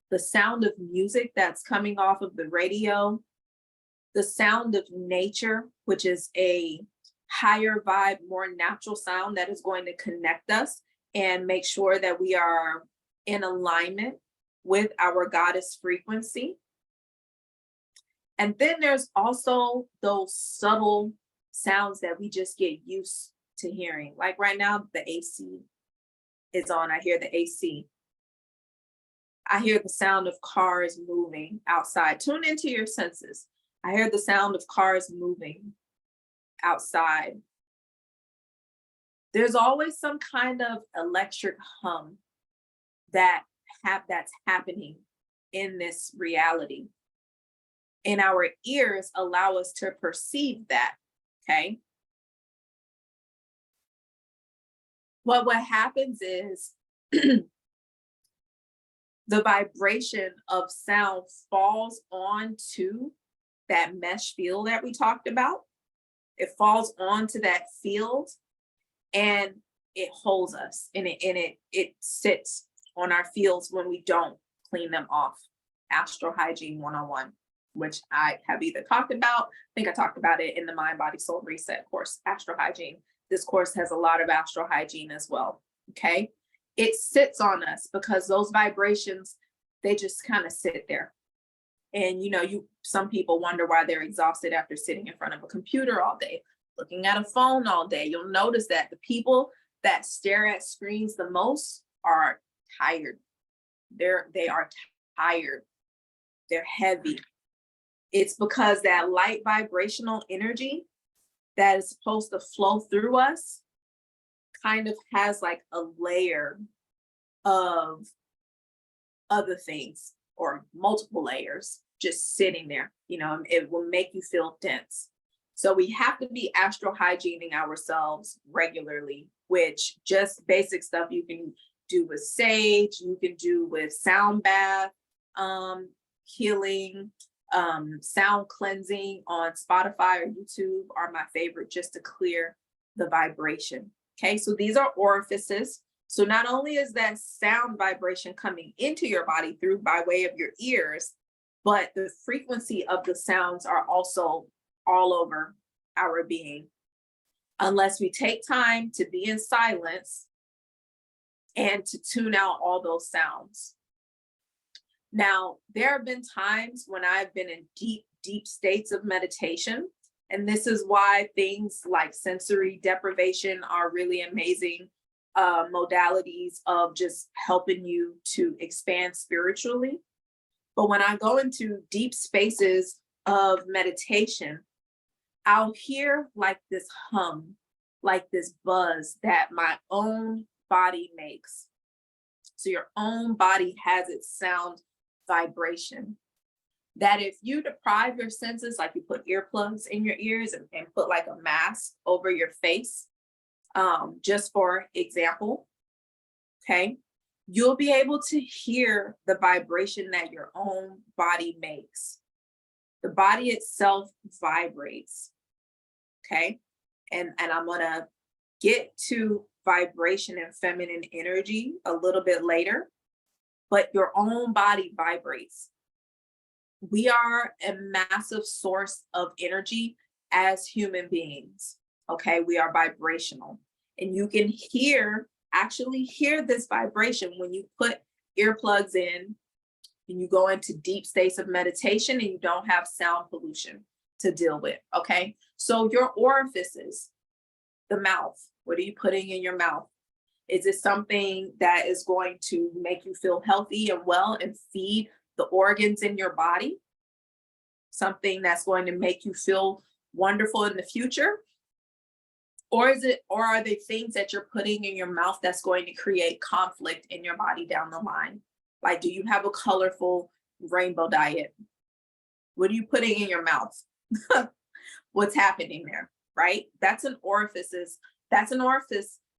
the sound of music that's coming off of the radio, the sound of nature, which is a higher vibe, more natural sound that is going to connect us and make sure that we are in alignment with our goddess frequency. And then there's also those subtle sounds that we just get used to hearing. Like right now, the AC is on. I hear the AC. I hear the sound of cars moving outside. Tune into your senses. I hear the sound of cars moving outside. There's always some kind of electric hum that's happening in this reality. And our ears allow us to perceive that, okay? What happens is the vibration of sound falls onto that mesh field that we talked about. It falls onto that field and it holds us, and it sits on our fields when we don't clean them off. Astral Hygiene 101, which I have either talked about, I think I talked about it in the Mind, Body, Soul Reset course, Astral Hygiene. This course has a lot of astral hygiene as well, okay? It sits on us because those vibrations, they just kind of sit there. And some people wonder why they're exhausted after sitting in front of a computer all day, looking at a phone all day. You'll notice that the people that stare at screens the most are tired. They are tired. They're heavy. It's because that light vibrational energy that is supposed to flow through us kind of has like a layer of other things or multiple layers just sitting there. It will make you feel dense. So we have to be astral hygiening ourselves regularly, which just basic stuff you can do with sage, you can do with sound bath, healing, sound cleansing on Spotify or YouTube are my favorite, just to clear the vibration. Okay, so these are orifices. So not only is that sound vibration coming into your body through by way of your ears, but the frequency of the sounds are also all over our being. Unless we take time to be in silence and to tune out all those sounds. Now, there have been times when I've been in deep states of meditation, and this is why things like sensory deprivation are really amazing modalities of just helping you to expand spiritually. But when I go into deep spaces of meditation, I'll hear like this hum, like this buzz that my own body makes. So your own body has its sound vibration. That if you deprive your senses, like you put earplugs in your ears and put like a mask over your face, just for example, okay, you'll be able to hear the vibration that your own body makes. The body itself vibrates, okay? And I'm gonna get to vibration and feminine energy a little bit later, but your own body vibrates. We are a massive source of energy as human beings, okay? We are vibrational. And you can hear actually hear this vibration when you put earplugs in and you go into deep states of meditation and you don't have sound pollution to deal with, okay? So your orifices, the mouth, what are you putting in your mouth? Is it something that is going to make you feel healthy and well and feed the organs in your body? Something that's going to make you feel wonderful in the future? Or are they things that you're putting in your mouth that's going to create conflict in your body down the line? Like, do you have a colorful rainbow diet? What are you putting in your mouth? What's happening there, right? That's an orifice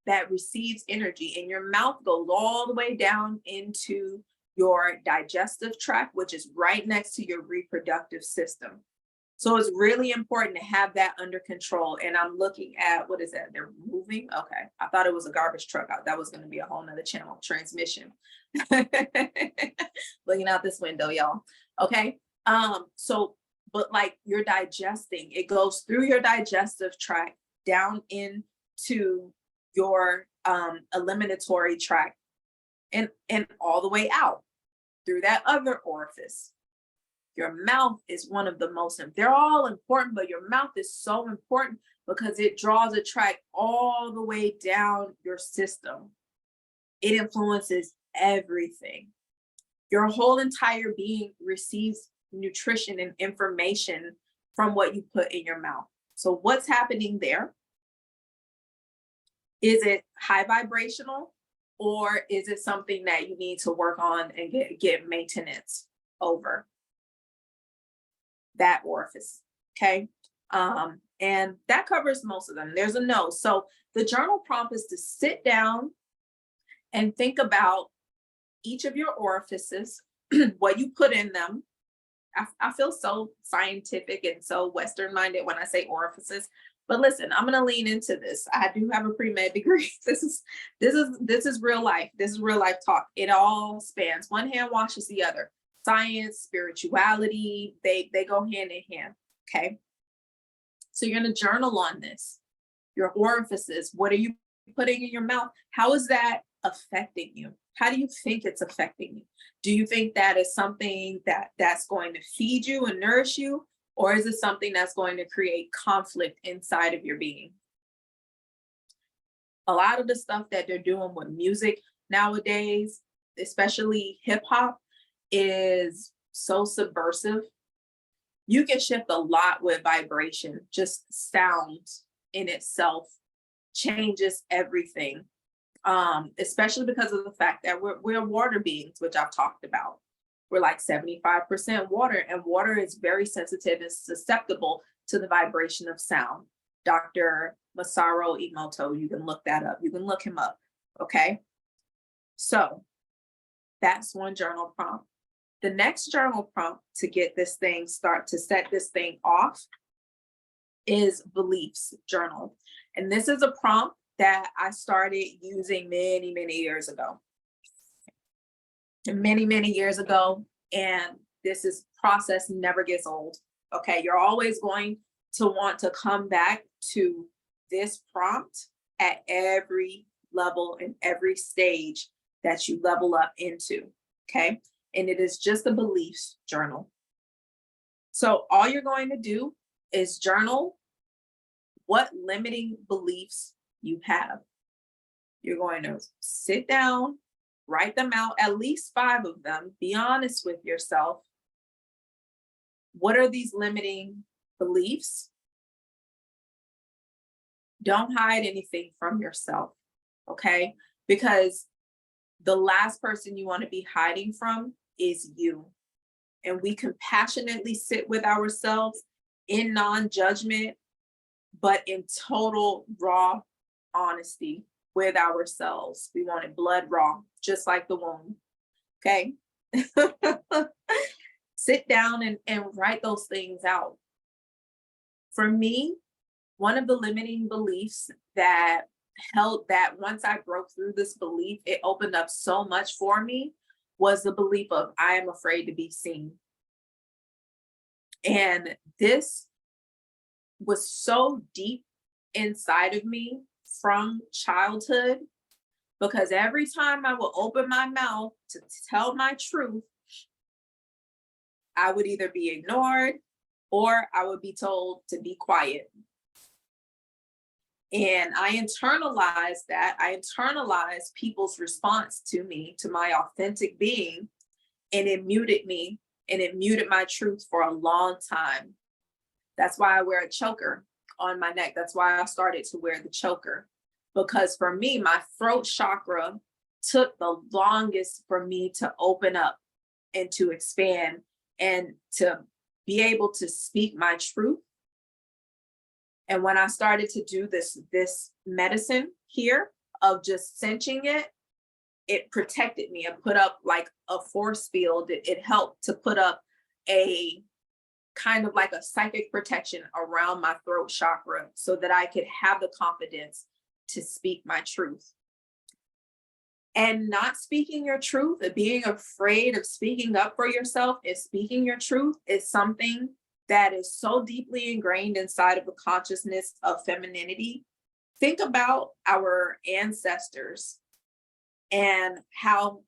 that receives energy, and your mouth goes all the way down into your digestive tract, which is right next to your reproductive system. So it's really important to have that under control. And I'm looking at, what is that? They're moving. Okay. I thought it was a garbage truck out. That was going to be a whole nother channel transmission. Looking out this window, y'all. Okay. But like you're digesting, it goes through your digestive tract down into your eliminatory tract and all the way out through that other orifice. Your mouth is one of the most, they're all important, but your mouth is so important because it draws a tract all the way down your system. It influences everything. Your whole entire being receives nutrition and information from what you put in your mouth. So what's happening there? Is it high vibrational, or is it something that you need to work on and get maintenance over? That orifice, okay? And that covers most of them. There's a no. So the journal prompt is to sit down and think about each of your orifices, what you put in them. I feel so scientific and so Western minded when I say orifices, but listen, I'm gonna lean into this. I do have a pre-med degree. This is real life. This is real life talk. It all spans. One hand washes the other. Science, spirituality, they go hand in hand, okay? So you're gonna journal on this. Your orifices, what are you putting in your mouth? How is that affecting you? How do you think it's affecting you? Do you think that is something that's going to feed you and nourish you? Or is it something that's going to create conflict inside of your being? A lot of the stuff that they're doing with music nowadays, especially hip hop, is so subversive. You can shift a lot with vibration. Just sound in itself changes everything, especially because of the fact that we're water beings, which I've talked about. We're like 75% water, and water is very sensitive and susceptible to the vibration of sound. Dr. Masaru Emoto, you can look that up. You can look him up, okay? So that's one journal prompt. The next journal prompt to get this thing, to set this thing off, is beliefs journal. And this is a prompt that I started using many, many years ago. Many years ago. And this process never gets old. Okay, you're always going to want to come back to this prompt at every level and every stage that you level up into. Okay, and it is just a beliefs journal. So all you're going to do is journal what limiting beliefs you have. You're going to sit down, write them out, at least 5 of them. Be honest with yourself. What are these limiting beliefs? Don't hide anything from yourself, okay? Because the last person you want to be hiding from is you. And we compassionately sit with ourselves in non-judgment, but in total raw honesty with ourselves. We want it blood raw, just like the womb, okay? Sit down and write those things out. For me, one of the limiting beliefs that held that once I broke through this belief, it opened up so much for me, was the belief of I am afraid to be seen. And this was so deep inside of me from childhood because every time I would open my mouth to tell my truth, I would either be ignored or I would be told to be quiet. And I internalized that. I internalized people's response to me, to my authentic being, and it muted me and it muted my truth for a long time. That's why I wear a choker on my neck. That's why I started to wear the choker. Because for me, my throat chakra took the longest for me to open up and to expand and to be able to speak my truth. And when I started to do this medicine here of just cinching it, it protected me. It put up like a force field. It helped to put up a kind of like a psychic protection around my throat chakra so that I could have the confidence to speak my truth. And not speaking your truth, or being afraid of speaking up for yourself and speaking your truth is something that is so deeply ingrained inside of the consciousness of femininity. Think about our ancestors and how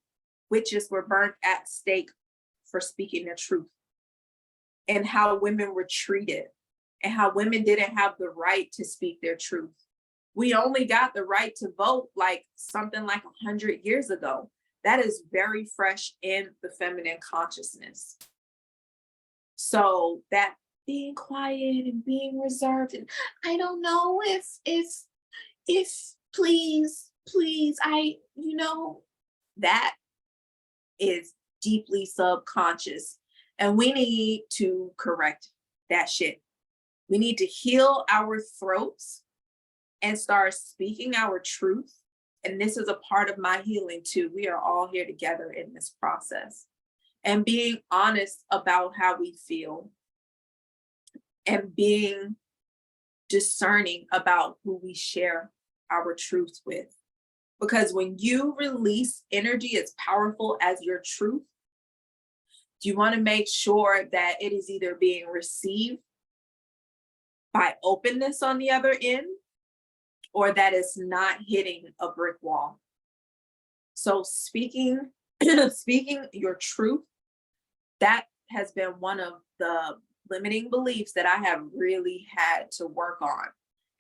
witches were burnt at stake for speaking their truth, and how women were treated, and how women didn't have the right to speak their truth. We only got the right to vote like something like 100 years ago. That is very fresh in the feminine consciousness. So that being quiet and being reserved, and I don't know if please, that is deeply subconscious. And we need to correct that shit. We need to heal our throats and start speaking our truth. And this is a part of my healing too. We are all here together in this process. And being honest about how we feel and being discerning about who we share our truth with. Because when you release energy as powerful as your truth, you want to make sure that it is either being received by openness on the other end, or that it's not hitting a brick wall. So speaking your truth, that has been one of the limiting beliefs that I have really had to work on.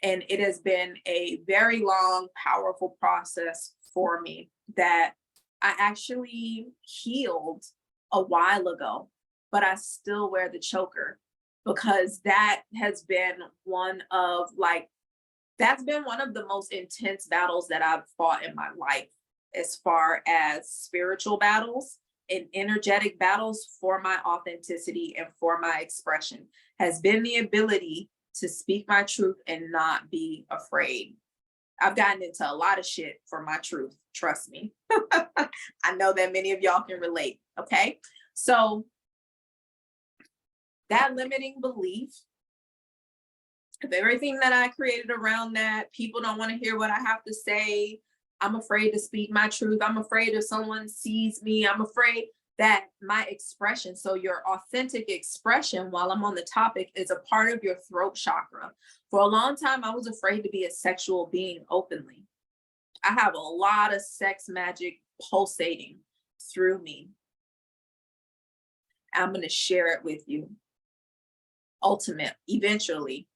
And it has been a very long, powerful process for me that I actually healed a while ago, but I still wear the choker because that has been one of the most intense battles that I've fought in my life, as far as spiritual battles and energetic battles for my authenticity and for my expression, has been the ability to speak my truth and not be afraid. I've gotten into a lot of shit for my truth, trust me. I know that many of y'all can relate, okay? So that limiting belief, of everything that I created around that, people don't want to hear what I have to say. I'm afraid to speak my truth. I'm afraid if someone sees me. I'm afraid that my expression, so your authentic expression, while I'm on the topic, is a part of your throat chakra. For a long time, I was afraid to be a sexual being openly. I have a lot of sex magic pulsating through me. I'm going to share it with you. Eventually.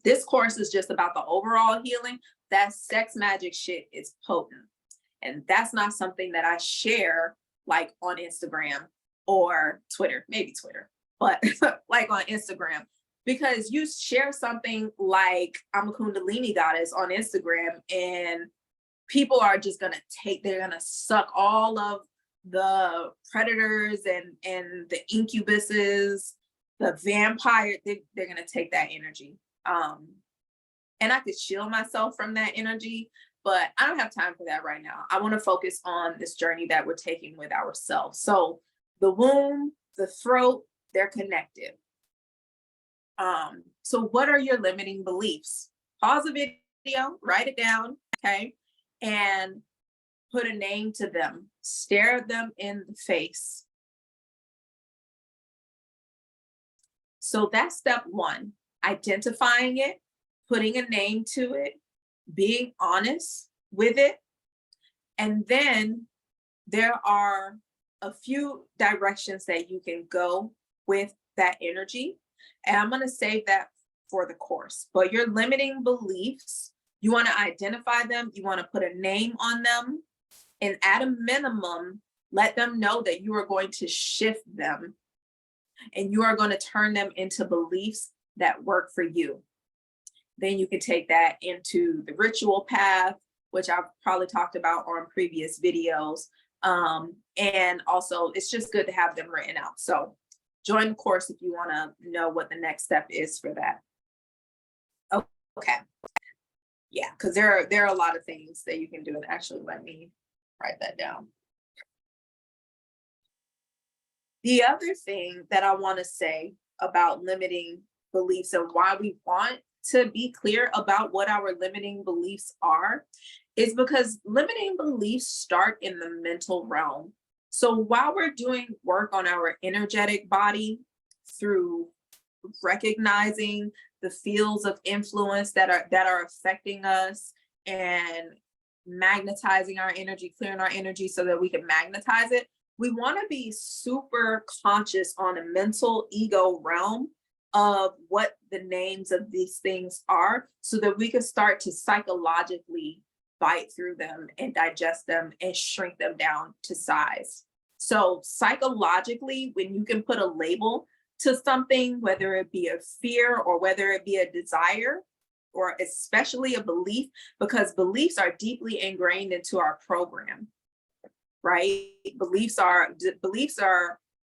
This course is just about the overall healing. That sex magic shit is potent. And that's not something that I share like on Instagram or Twitter, maybe Twitter, but like on Instagram. Because you share something like I'm a Kundalini goddess on Instagram and people are just they're gonna suck all of the predators and the incubuses, the vampire, they're gonna take that energy. And I could shield myself from that energy, but I don't have time for that right now. I want to focus on this journey that we're taking with ourselves. So the womb, the throat, they're connected. So what are your limiting beliefs? Pause the video, write it down, okay? And put a name to them. Stare them in the face. So that's step one, identifying it, putting a name to it, being honest with it, And then there are a few directions that you can go with that energy. And I'm going to save that for the course. But your limiting beliefs, you want to identify them, you want to put a name on them, and at a minimum, let them know that you are going to shift them and you are going to turn them into beliefs that work for you. Then you can take that into the ritual path, which I've probably talked about on previous videos. And also, it's just good to have them written out. So join the course if you want to know what the next step is for that. Okay. Yeah, because there are a lot of things that you can do. And actually, let me write that down. The other thing that I want to say about limiting beliefs and why we want to be clear about what our limiting beliefs are is because limiting beliefs start in the mental realm. So while we're doing work on our energetic body through recognizing the fields of influence that are affecting us and magnetizing our energy, clearing our energy so that we can magnetize it, we want to be super conscious on a mental ego realm of what the names of these things are so that we can start to psychologically bite through them and digest them and shrink them down to size. So psychologically, when you can put a label to something, whether it be a fear or whether it be a desire, or especially a belief, because beliefs are deeply ingrained into our program, right? Beliefs are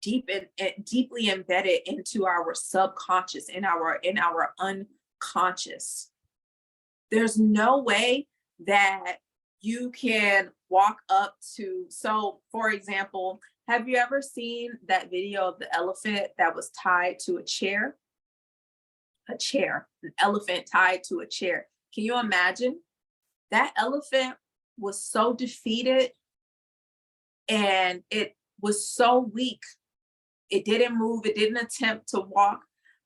deeply embedded into our subconscious, in our unconscious. There's no way that you can walk up to, so for example, have you ever seen that video of the elephant that was tied to a chair? An elephant tied to a chair. Can you imagine? That elephant was so defeated and it was so weak. It didn't move, it didn't attempt to walk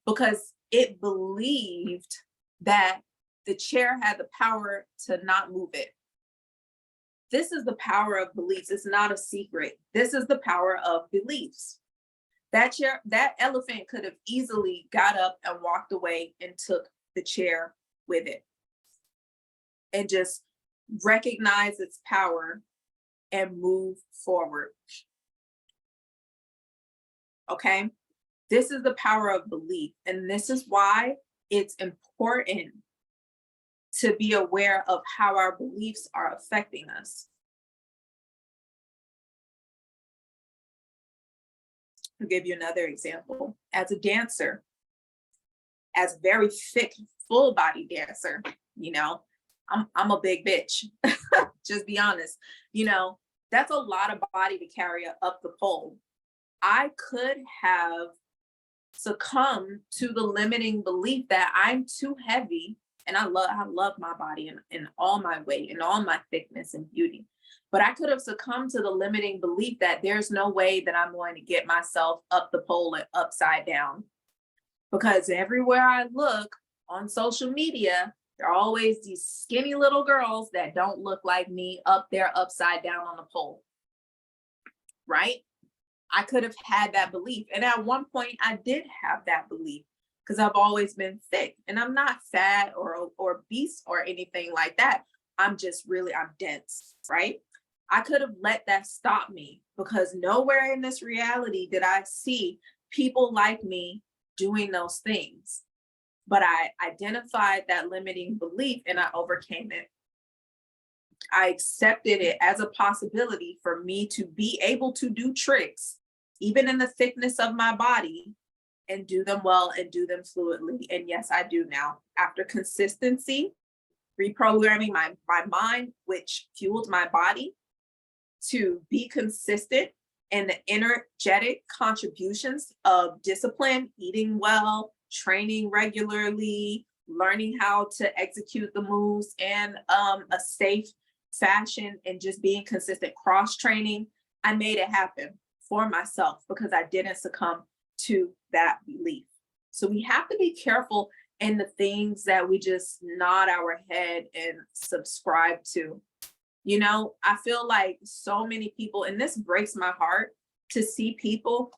because it believed that the chair had the power to not move it. This is the power of beliefs. It's not a secret. This is the power of beliefs. That elephant could have easily got up and walked away and took the chair with it and just recognize its power and move forward. Okay? This is the power of belief. And this is why it's important to be aware of how our beliefs are affecting us. I'll give you another example. As a dancer, as a very thick, full body dancer, you know, I'm a big bitch. Just be honest. You know, that's a lot of body to carry up the pole. I could have succumbed to the limiting belief that I'm too heavy, and I love my body and all my weight and all my thickness and beauty. But I could have succumbed to the limiting belief that there's no way that I'm going to get myself up the pole and upside down. Because everywhere I look on social media, there are always these skinny little girls that don't look like me up there upside down on the pole. Right? I could have had that belief. And at one point I did have that belief because I've always been thick and I'm not fat or obese or anything like that. I'm dense, right? I could have let that stop me because nowhere in this reality did I see people like me doing those things. But I identified that limiting belief and I overcame it. I accepted it as a possibility for me to be able to do tricks, even in the thickness of my body, and do them well and do them fluidly. And yes, I do now. After consistency, reprogramming my mind, which fueled my body to be consistent, and the energetic contributions of discipline, eating well, training regularly, learning how to execute the moves in a safe fashion, and just being consistent, cross training. I made it happen for myself because I didn't succumb to that belief. So we have to be careful in the things that we just nod our head and subscribe to. You know, I feel like so many people, and this breaks my heart to see people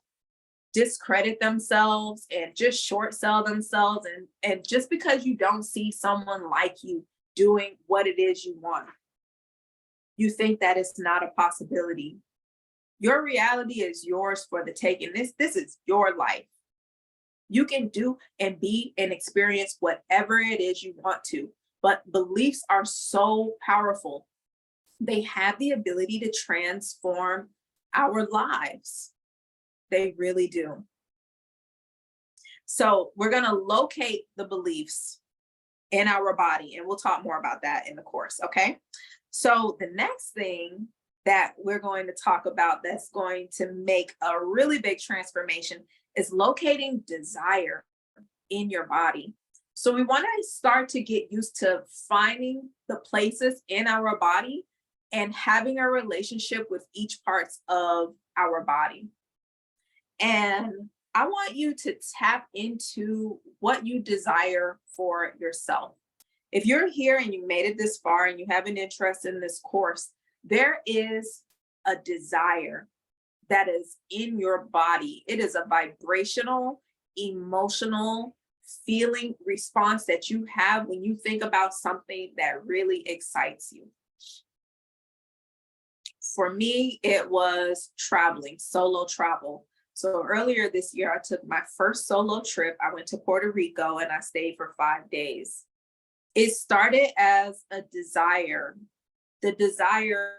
discredit themselves and just short sell themselves, and just because you don't see someone like you doing what it is you want, you think that it's not a possibility. Your reality is yours for the taking. This is your life. You can do and be and experience whatever it is you want to, but beliefs are so powerful. They have the ability to transform our lives. They really do. So we're going to locate the beliefs in our body, and we'll talk more about that in the course. Okay. So the next thing that we're going to talk about that's going to make a really big transformation is locating desire in your body. So we want to start to get used to finding the places in our body and having a relationship with each parts of our body. And I want you to tap into what you desire for yourself. If you're here and you made it this far and you have an interest in this course, there is a desire that is in your body. It is a vibrational, emotional feeling response that you have when you think about something that really excites you. For me, it was traveling, solo travel. So earlier this year, I took my first solo trip. I went to Puerto Rico and I stayed for 5 days. It started as a desire. The desire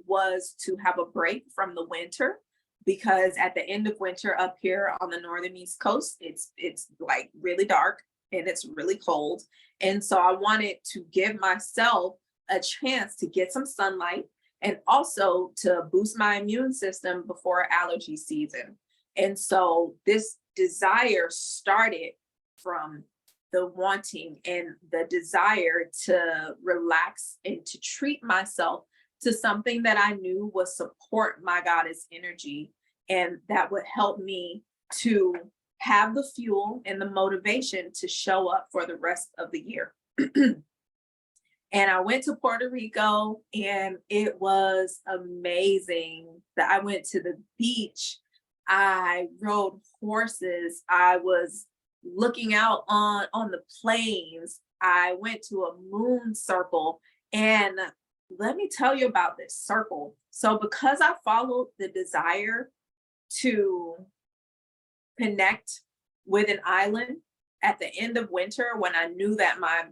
was to have a break from the winter, because at the end of winter up here on the northern East Coast, it's like really dark and it's really cold. And so I wanted to give myself a chance to get some sunlight and also to boost my immune system before allergy season. And so this desire started from the wanting and the desire to relax and to treat myself to something that I knew would support my goddess energy and that would help me to have the fuel and the motivation to show up for the rest of the year. And I went to Puerto Rico and it was amazing. That I went to the beach, I rode horses, I was looking out on the plains, I went to a moon circle. And let me tell you about this circle. So because I followed the desire to connect with an island at the end of winter, when I knew that my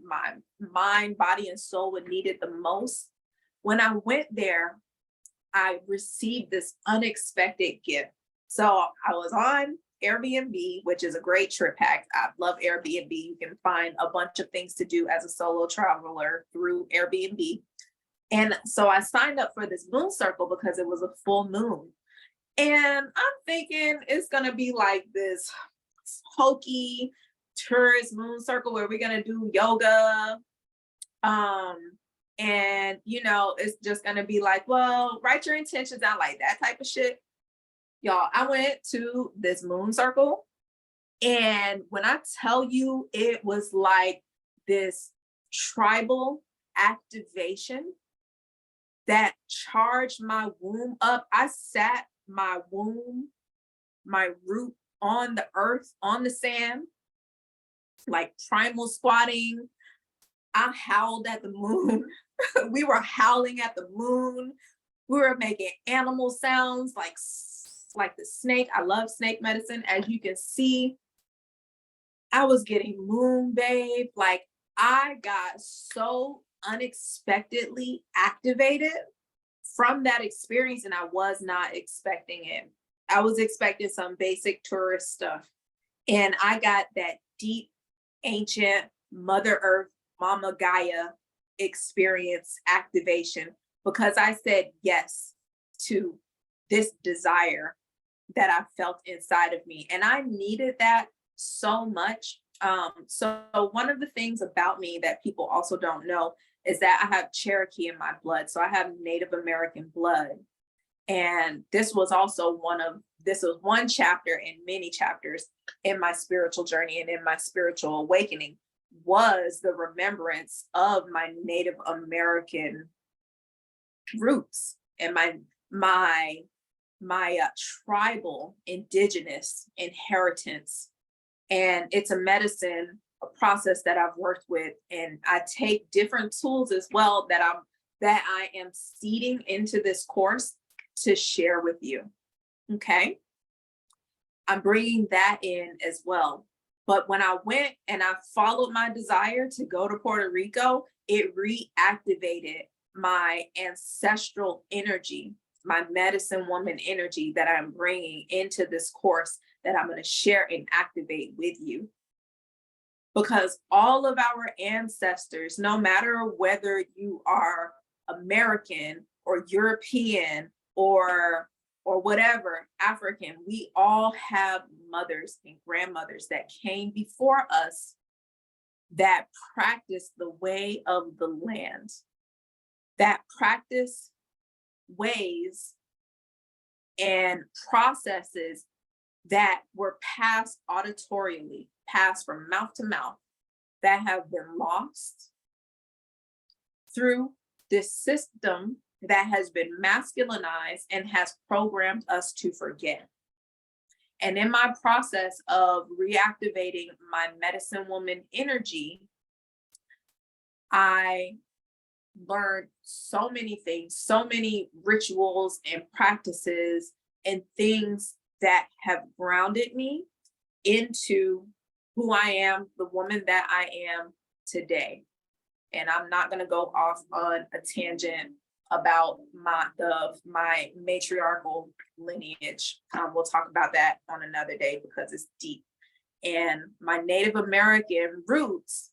mind, body, and soul would need it the most, when I went there, I received this unexpected gift. So I was on Airbnb, which is a great trip hack. I love Airbnb. You can find a bunch of things to do as a solo traveler through Airbnb. And so I signed up for this moon circle because it was a full moon. And I'm thinking it's going to be like this hokey tourist moon circle where we're going to do yoga. And, you know, it's just going to be like, well, write your intentions out, like that type of shit. Y'all, I went to this moon circle. And when I tell you, it was like this tribal activation that charged my womb up. I sat my womb, my root on the earth, on the sand, like primal squatting. I howled at the moon. We were howling at the moon. We were making animal sounds like the snake. I love snake medicine. As you can see, I was getting moon babe. Like I got so unexpectedly activated from that experience, and I was not expecting it. I was expecting some basic tourist stuff. And I got that deep, ancient Mother Earth, Mama Gaia experience activation because I said yes to this desire that I felt inside of me. And I needed that so much. So one of the things about me that people also don't know is that I have Cherokee in my blood. So I have Native American blood. And this was one chapter in many chapters in my spiritual journey and in my spiritual awakening was the remembrance of my Native American roots and my tribal indigenous inheritance. And it's a medicine, a process that I've worked with, and I take different tools as well that I am seeding into this course to share with you. Okay, I'm bringing that in as well. But when I went and I followed my desire to go to Puerto Rico, it reactivated my ancestral energy, my medicine woman energy that I'm bringing into this course that I'm going to share and activate with you. Because all of our ancestors, no matter whether you are American or European or whatever, African, we all have mothers and grandmothers that came before us that practiced the way of the land, that practice ways and processes that were passed auditorially, passed from mouth to mouth, that have been lost through this system that has been masculinized and has programmed us to forget. And in my process of reactivating my medicine woman energy, I learned so many things, so many rituals and practices and things that have grounded me into who I am, the woman that I am today. And I'm not going to go off on a tangent about my matriarchal lineage. We'll talk about that on another day because it's deep. And my Native American roots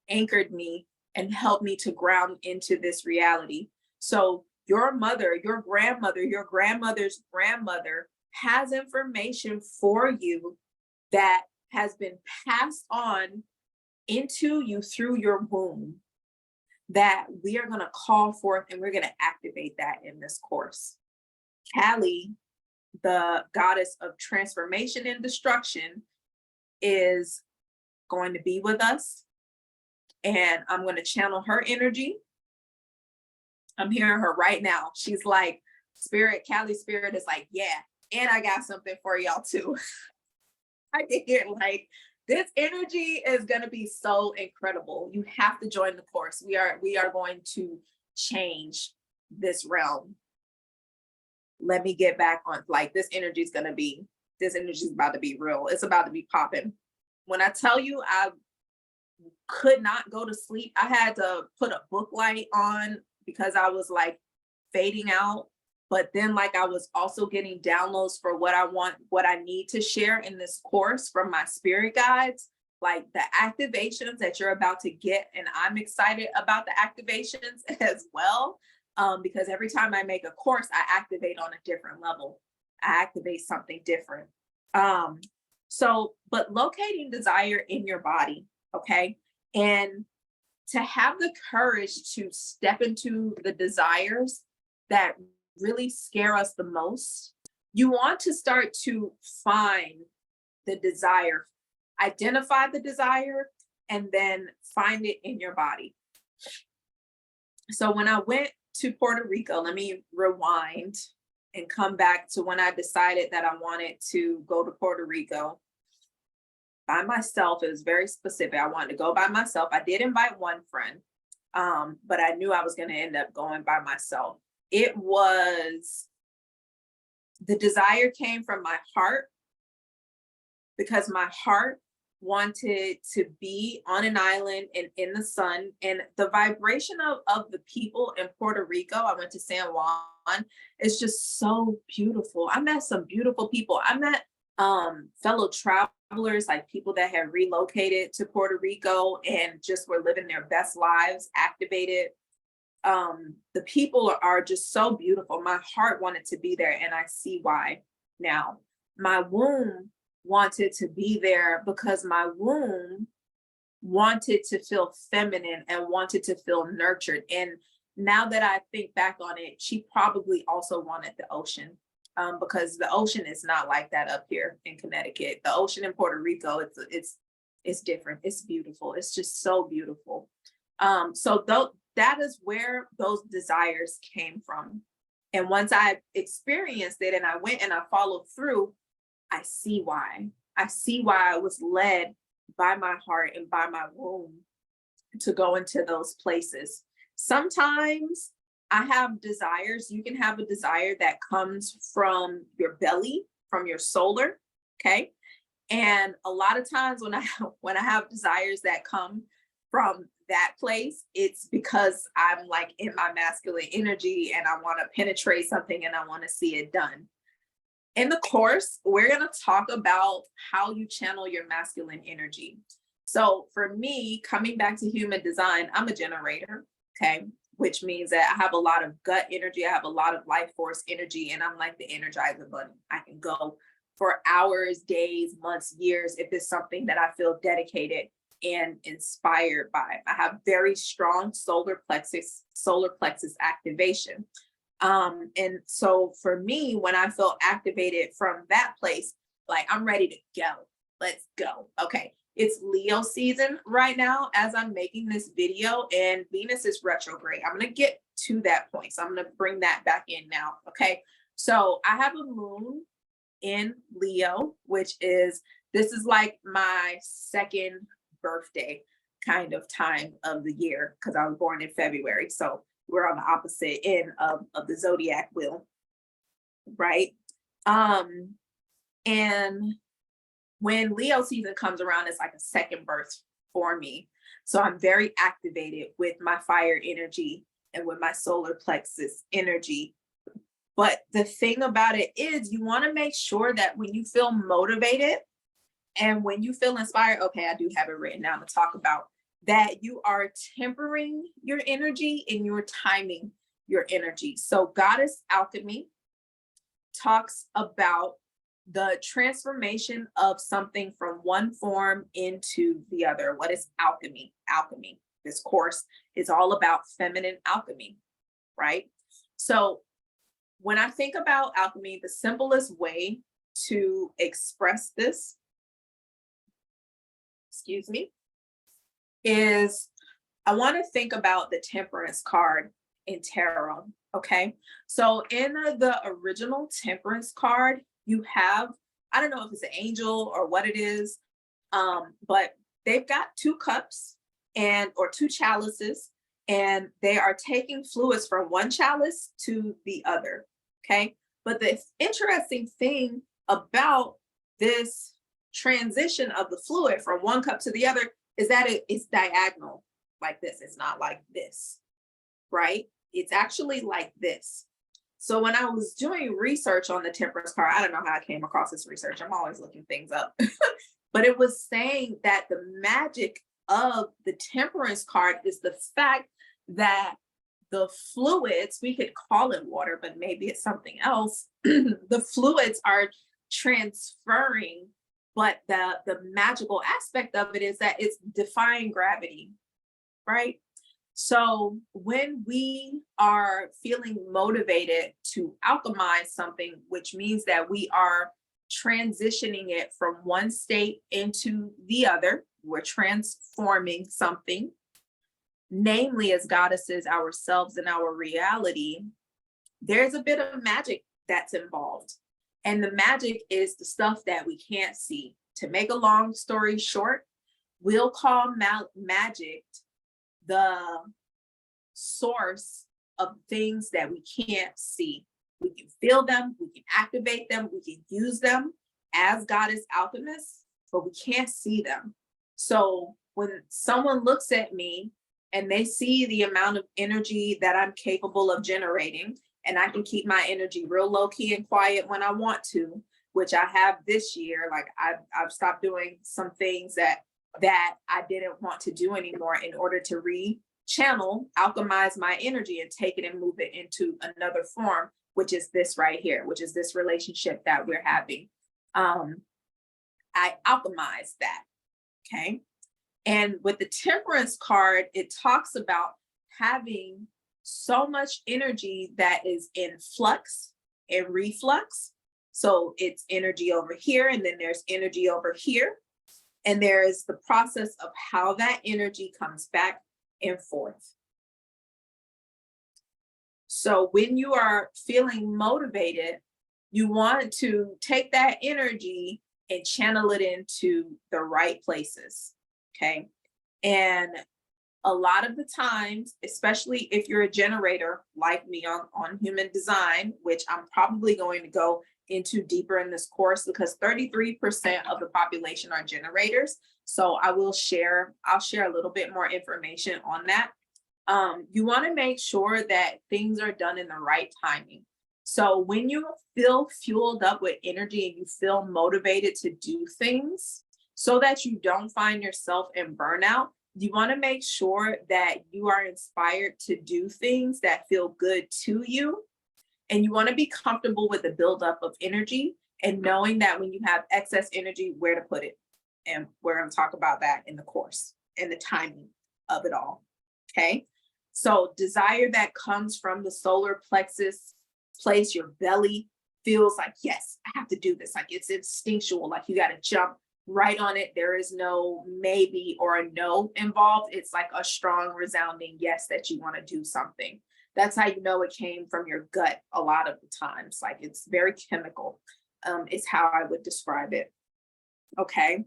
anchored me and helped me to ground into this reality. So your mother, your grandmother, your grandmother's grandmother has information for you that has been passed on into you through your womb that we are going to call forth, and we're going to activate that in this course. Kali, the goddess of transformation and destruction, is going to be with us, and I'm going to channel her energy. I'm hearing her right now. She's like, Spirit, Kali Spirit is like, yeah, and I got something for y'all too. I can hear like, this energy is going to be so incredible. You have to join the course. We are going to change this realm. Let me get back on, like, this energy is about to be real. It's about to be popping. When I tell you I could not go to sleep, I had to put a book light on because I was like fading out. But then like I was also getting downloads for what I need to share in this course from my spirit guides, like the activations that you're about to get. And I'm excited about the activations as well, because every time I make a course, I activate on a different level. I activate something different. But locating desire in your body, okay? And to have the courage to step into the desires that really scare us the most, you want to start to find the desire, identify the desire, and then find it in your body. So when I went to Puerto Rico, let me rewind and come back to when I decided that I wanted to go to Puerto Rico by myself. It was very specific. I wanted to go by myself. I did invite one friend, but I knew I was going to end up going by myself. The desire came from my heart, because my heart wanted to be on an island and in the sun, and the vibration of the people in Puerto Rico. I went to San Juan. It's just so beautiful. I met some beautiful people. I met fellow travelers, like people that had relocated to Puerto Rico and just were living their best lives, activated. The people are just so beautiful. My heart wanted to be there, and I see why now. My womb wanted to be there because my womb wanted to feel feminine and wanted to feel nurtured. And now that I think back on it, she probably also wanted the ocean, because the ocean is not like that up here in Connecticut. The ocean in Puerto Rico, it's different. It's beautiful. It's just so beautiful. So that is where those desires came from. And once I experienced it and I went and I followed through, I see why. I see why I was led by my heart and by my womb to go into those places. Sometimes I have desires. You can have a desire that comes from your belly, from your solar, okay? And a lot of times when I have desires that come from that place, it's because I'm like in my masculine energy and I want to penetrate something and I want to see it done. In the course, we're going to talk about how you channel your masculine energy. So for me, coming back to human design, I'm a generator, okay? Which means that I have a lot of gut energy. I have a lot of life force energy, and I'm like the energizer bunny. I can go for hours, days, months, years, if it's something that I feel dedicated and inspired by. I have very strong solar plexus activation. And so for me, when I feel activated from that place, like I'm ready to go. Let's go. Okay. It's Leo season right now as I'm making this video, and Venus is retrograde. I'm going to get to that point. So I'm going to bring that back in now. Okay. So I have a moon in Leo, which is, this is like my second birthday kind of time of the year because I was born in February. So we're on the opposite end of the zodiac wheel, right? And when Leo season comes around, it's like a second birth for me. So I'm very activated with my fire energy and with my solar plexus energy. But the thing about it is you want to make sure that when you feel motivated and when you feel inspired, okay, I do have it written down to talk about, that you are tempering your energy and you're timing your energy. So Goddess Alchemy talks about the transformation of something from one form into the other. What is alchemy? Alchemy. This course is all about feminine alchemy, right? So when I think about alchemy, the simplest way to express this, is I want to think about the Temperance card in tarot. Okay. So in the original Temperance card, you have, I don't know if it's an angel or what it is, but they've got two cups or two chalices, and they are taking fluids from one chalice to the other. Okay. But the interesting thing about this transition of the fluid from one cup to the other is that it's diagonal like this. It's not like this, right? It's actually like this. So when I was doing research on the Temperance card, I don't know how I came across this research. I'm always looking things up. But it was saying that the magic of the Temperance card is the fact that the fluids, we could call it water, but maybe it's something else. The fluids are transferring, but the magical aspect of it is that it's defying gravity, right? So when we are feeling motivated to alchemize something, which means that we are transitioning it from one state into the other, we're transforming something, namely as goddesses, ourselves and our reality, there's a bit of magic that's involved. And the magic is the stuff that we can't see. To make a long story short, we'll call magic the source of things that we can't see. We can feel them, we can activate them, we can use them as goddess alchemists, but we can't see them. So when someone looks at me and they see the amount of energy that I'm capable of generating, and I can keep my energy real low key and quiet when I want to, which I have this year. Like I've stopped doing some things that I didn't want to do anymore in order to re-channel, alchemize my energy and take it and move it into another form, which is this right here, which is this relationship that we're having. I alchemize that, okay? And with the Temperance card, it talks about having so much energy that is in flux and reflux. So it's energy over here, and then there's energy over here. And there is the process of how that energy comes back and forth. So when you are feeling motivated, you want to take that energy and channel it into the right places. Okay. And a lot of the times, especially if you're a generator like me on human design, which I'm probably going to go into deeper in this course because 33% of the population are generators. So I'll share a little bit more information on that. You want to make sure that things are done in the right timing. So when you feel fueled up with energy and you feel motivated to do things so that you don't find yourself in burnout, you want to make sure that you are inspired to do things that feel good to you. And you want to be comfortable with the buildup of energy and knowing that when you have excess energy, where to put it. And we're going to talk about that in the course and the timing of it all. Okay. So desire that comes from the solar plexus place, your belly feels like, yes, I have to do this. Like it's instinctual, like you got to jump right on it. There is no maybe or a no involved. It's like a strong, resounding yes that you want to do something. That's how you know it came from your gut a lot of the times. Like it's very chemical, is how I would describe it. Okay.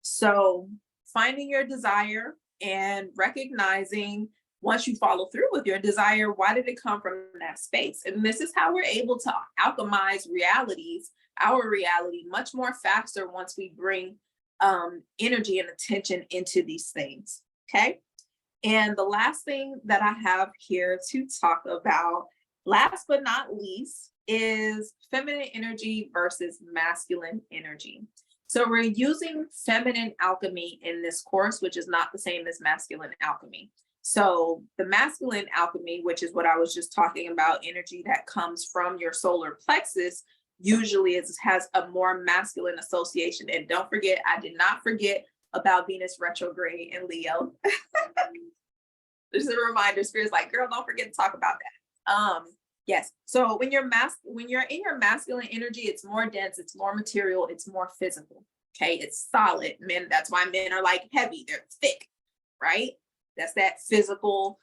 So finding your desire and recognizing once you follow through with your desire, why did it come from that space? And this is how we're able to alchemize our reality much more faster once we bring energy and attention into these things. Okay. And the last thing that I have here to talk about, last but not least, is feminine energy versus masculine energy. So we're using feminine alchemy in this course, which is not the same as masculine alchemy. So the masculine alchemy, which is what I was just talking about, energy that comes from your solar plexus, usually has a more masculine association. And don't forget, I did not forget about Venus retrograde in Leo. This is a reminder, Spirit's like, girl, don't forget to talk about that. Yes. So when you're in your masculine energy, it's more dense, it's more material, it's more physical. Okay, it's solid. Men, that's why men are like heavy, they're thick, right? That's that physical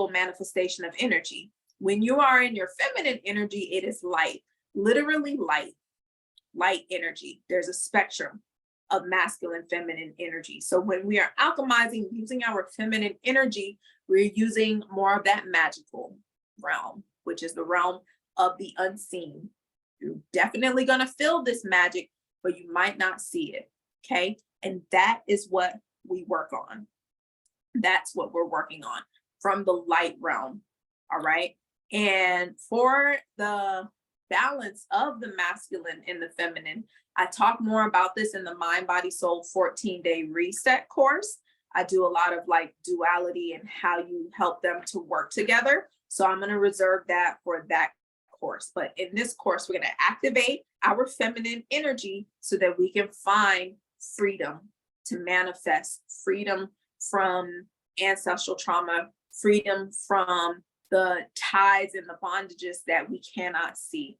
manifestation of energy. When you are in your feminine energy, it is light, literally light energy. There's a spectrum of masculine, feminine energy. So when we are alchemizing, using our feminine energy, we're using more of that magical realm, which is the realm of the unseen. You're definitely going to feel this magic, but you might not see it. Okay. And that is what we work on. That's what we're working on from the light realm. All right. And for the balance of the masculine and the feminine, I talk more about this in the Mind, Body, Soul 14-day reset course. I do a lot of like duality and how you help them to work together. So I'm going to reserve that for that course. But in this course, we're going to activate our feminine energy so that we can find freedom to manifest, freedom from ancestral trauma, freedom from the ties and the bondages that we cannot see.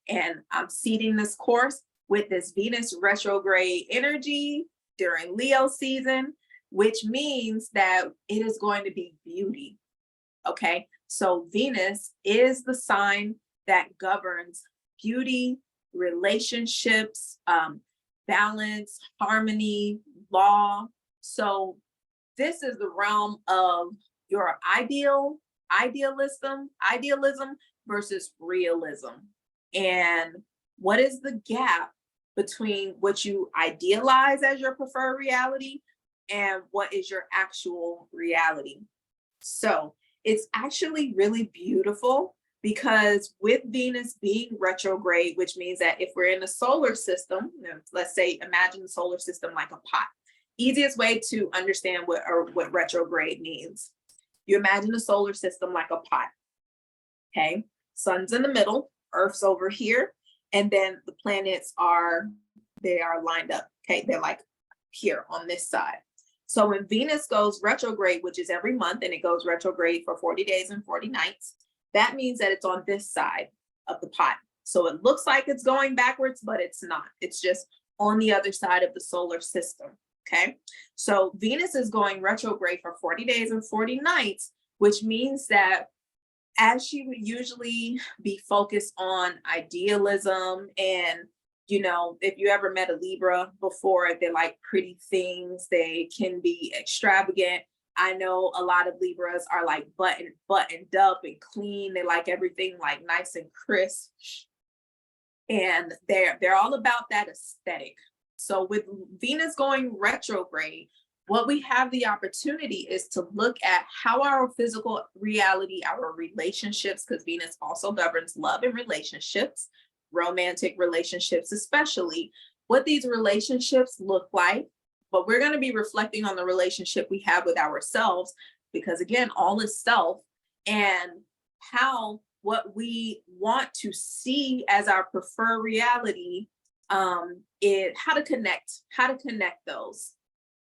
And I'm seeding this course with this Venus retrograde energy during Leo season, which means that it is going to be beauty. Okay, so Venus is the sign that governs beauty, relationships, balance, harmony, law. So this is the realm of your idealism versus realism. And what is the gap between what you idealize as your preferred reality and what is your actual reality? So it's actually really beautiful because with Venus being retrograde, which means that if we're in the solar system, let's say, imagine the solar system like a pot. Easiest way to understand what retrograde means. You imagine the solar system like a pot. Okay, sun's in the middle, Earth's over here, and then the planets are lined up. Okay, they're like here on this side. So when Venus goes retrograde, which is every month, and it goes retrograde for 40 days and 40 nights, that means that it's on this side of the pot. So it looks like it's going backwards, but it's not. It's just on the other side of the solar system. Okay, so Venus is going retrograde for 40 days and 40 nights, which means that as she would usually be focused on idealism and, if you ever met a Libra before, they like pretty things, they can be extravagant. I know a lot of Libras are like buttoned up and clean. They like everything like nice and crisp. And they're all about that aesthetic. So with Venus going retrograde, what we have the opportunity is to look at how our physical reality, our relationships, because Venus also governs love and relationships, romantic relationships, especially what these relationships look like. But we're going to be reflecting on the relationship we have with ourselves, because again, all is self, and how what we want to see as our preferred reality, is how to connect those.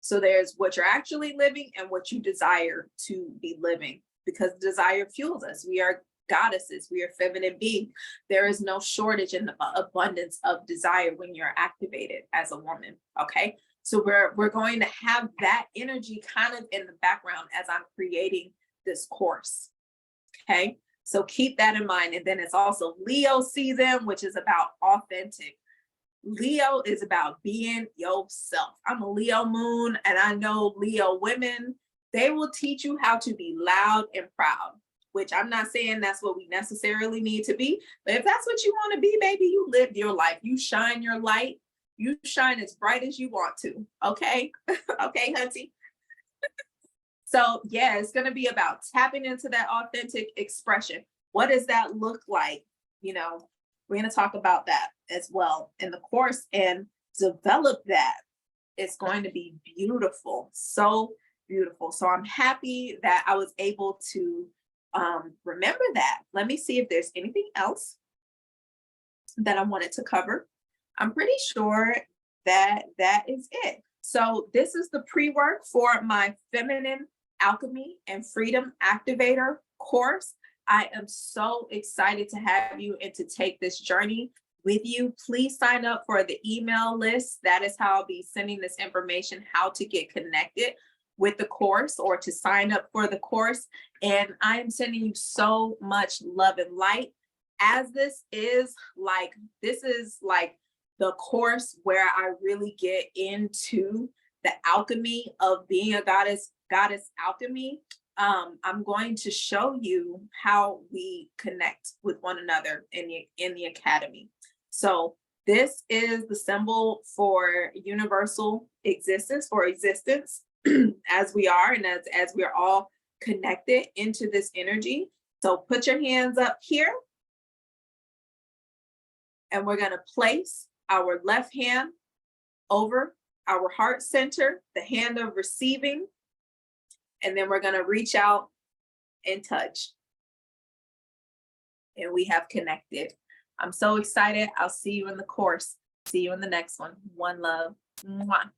So there's what you're actually living and what you desire to be living, because desire fuels us. We are goddesses, we are feminine beings. There is no shortage in the abundance of desire when you're activated as a woman. Okay. So we're going to have that energy kind of in the background as I'm creating this course. Okay. So keep that in mind. And then it's also Leo season, which is about authentic. Leo is about being yourself. I'm a Leo moon, and I know Leo women, they will teach you how to be loud and proud, which I'm not saying that's what we necessarily need to be. But if that's what you want to be, baby, you live your life. You shine your light. You shine as bright as you want to. Okay. Okay, hunty. So yeah, it's going to be about tapping into that authentic expression. What does that look like? We're going to talk about that as well in the course and develop that. It's going to be beautiful. So beautiful. So I'm happy that I was able to remember that. Let me see if there's anything else that I wanted to cover. I'm pretty sure that is it. So this is the pre-work for my Feminine Alchemy and Freedom Activator course. I am so excited to have you and to take this journey with you. Please sign up for the email list. That is how I'll be sending this information, how to get connected with the course or to sign up for the course. And I am sending you so much love and light, as this is like the course where I really get into the alchemy of being a goddess alchemy. I'm going to show you how we connect with one another in the academy. So this is the symbol for universal existence, for existence as we are, and as we are all connected into this energy. So put your hands up here, and we're going to place our left hand over our heart center, the hand of receiving, and then we're going to reach out and touch. And we have connected. I'm so excited. I'll see you in the course. See you in the next one. One love. Mwah.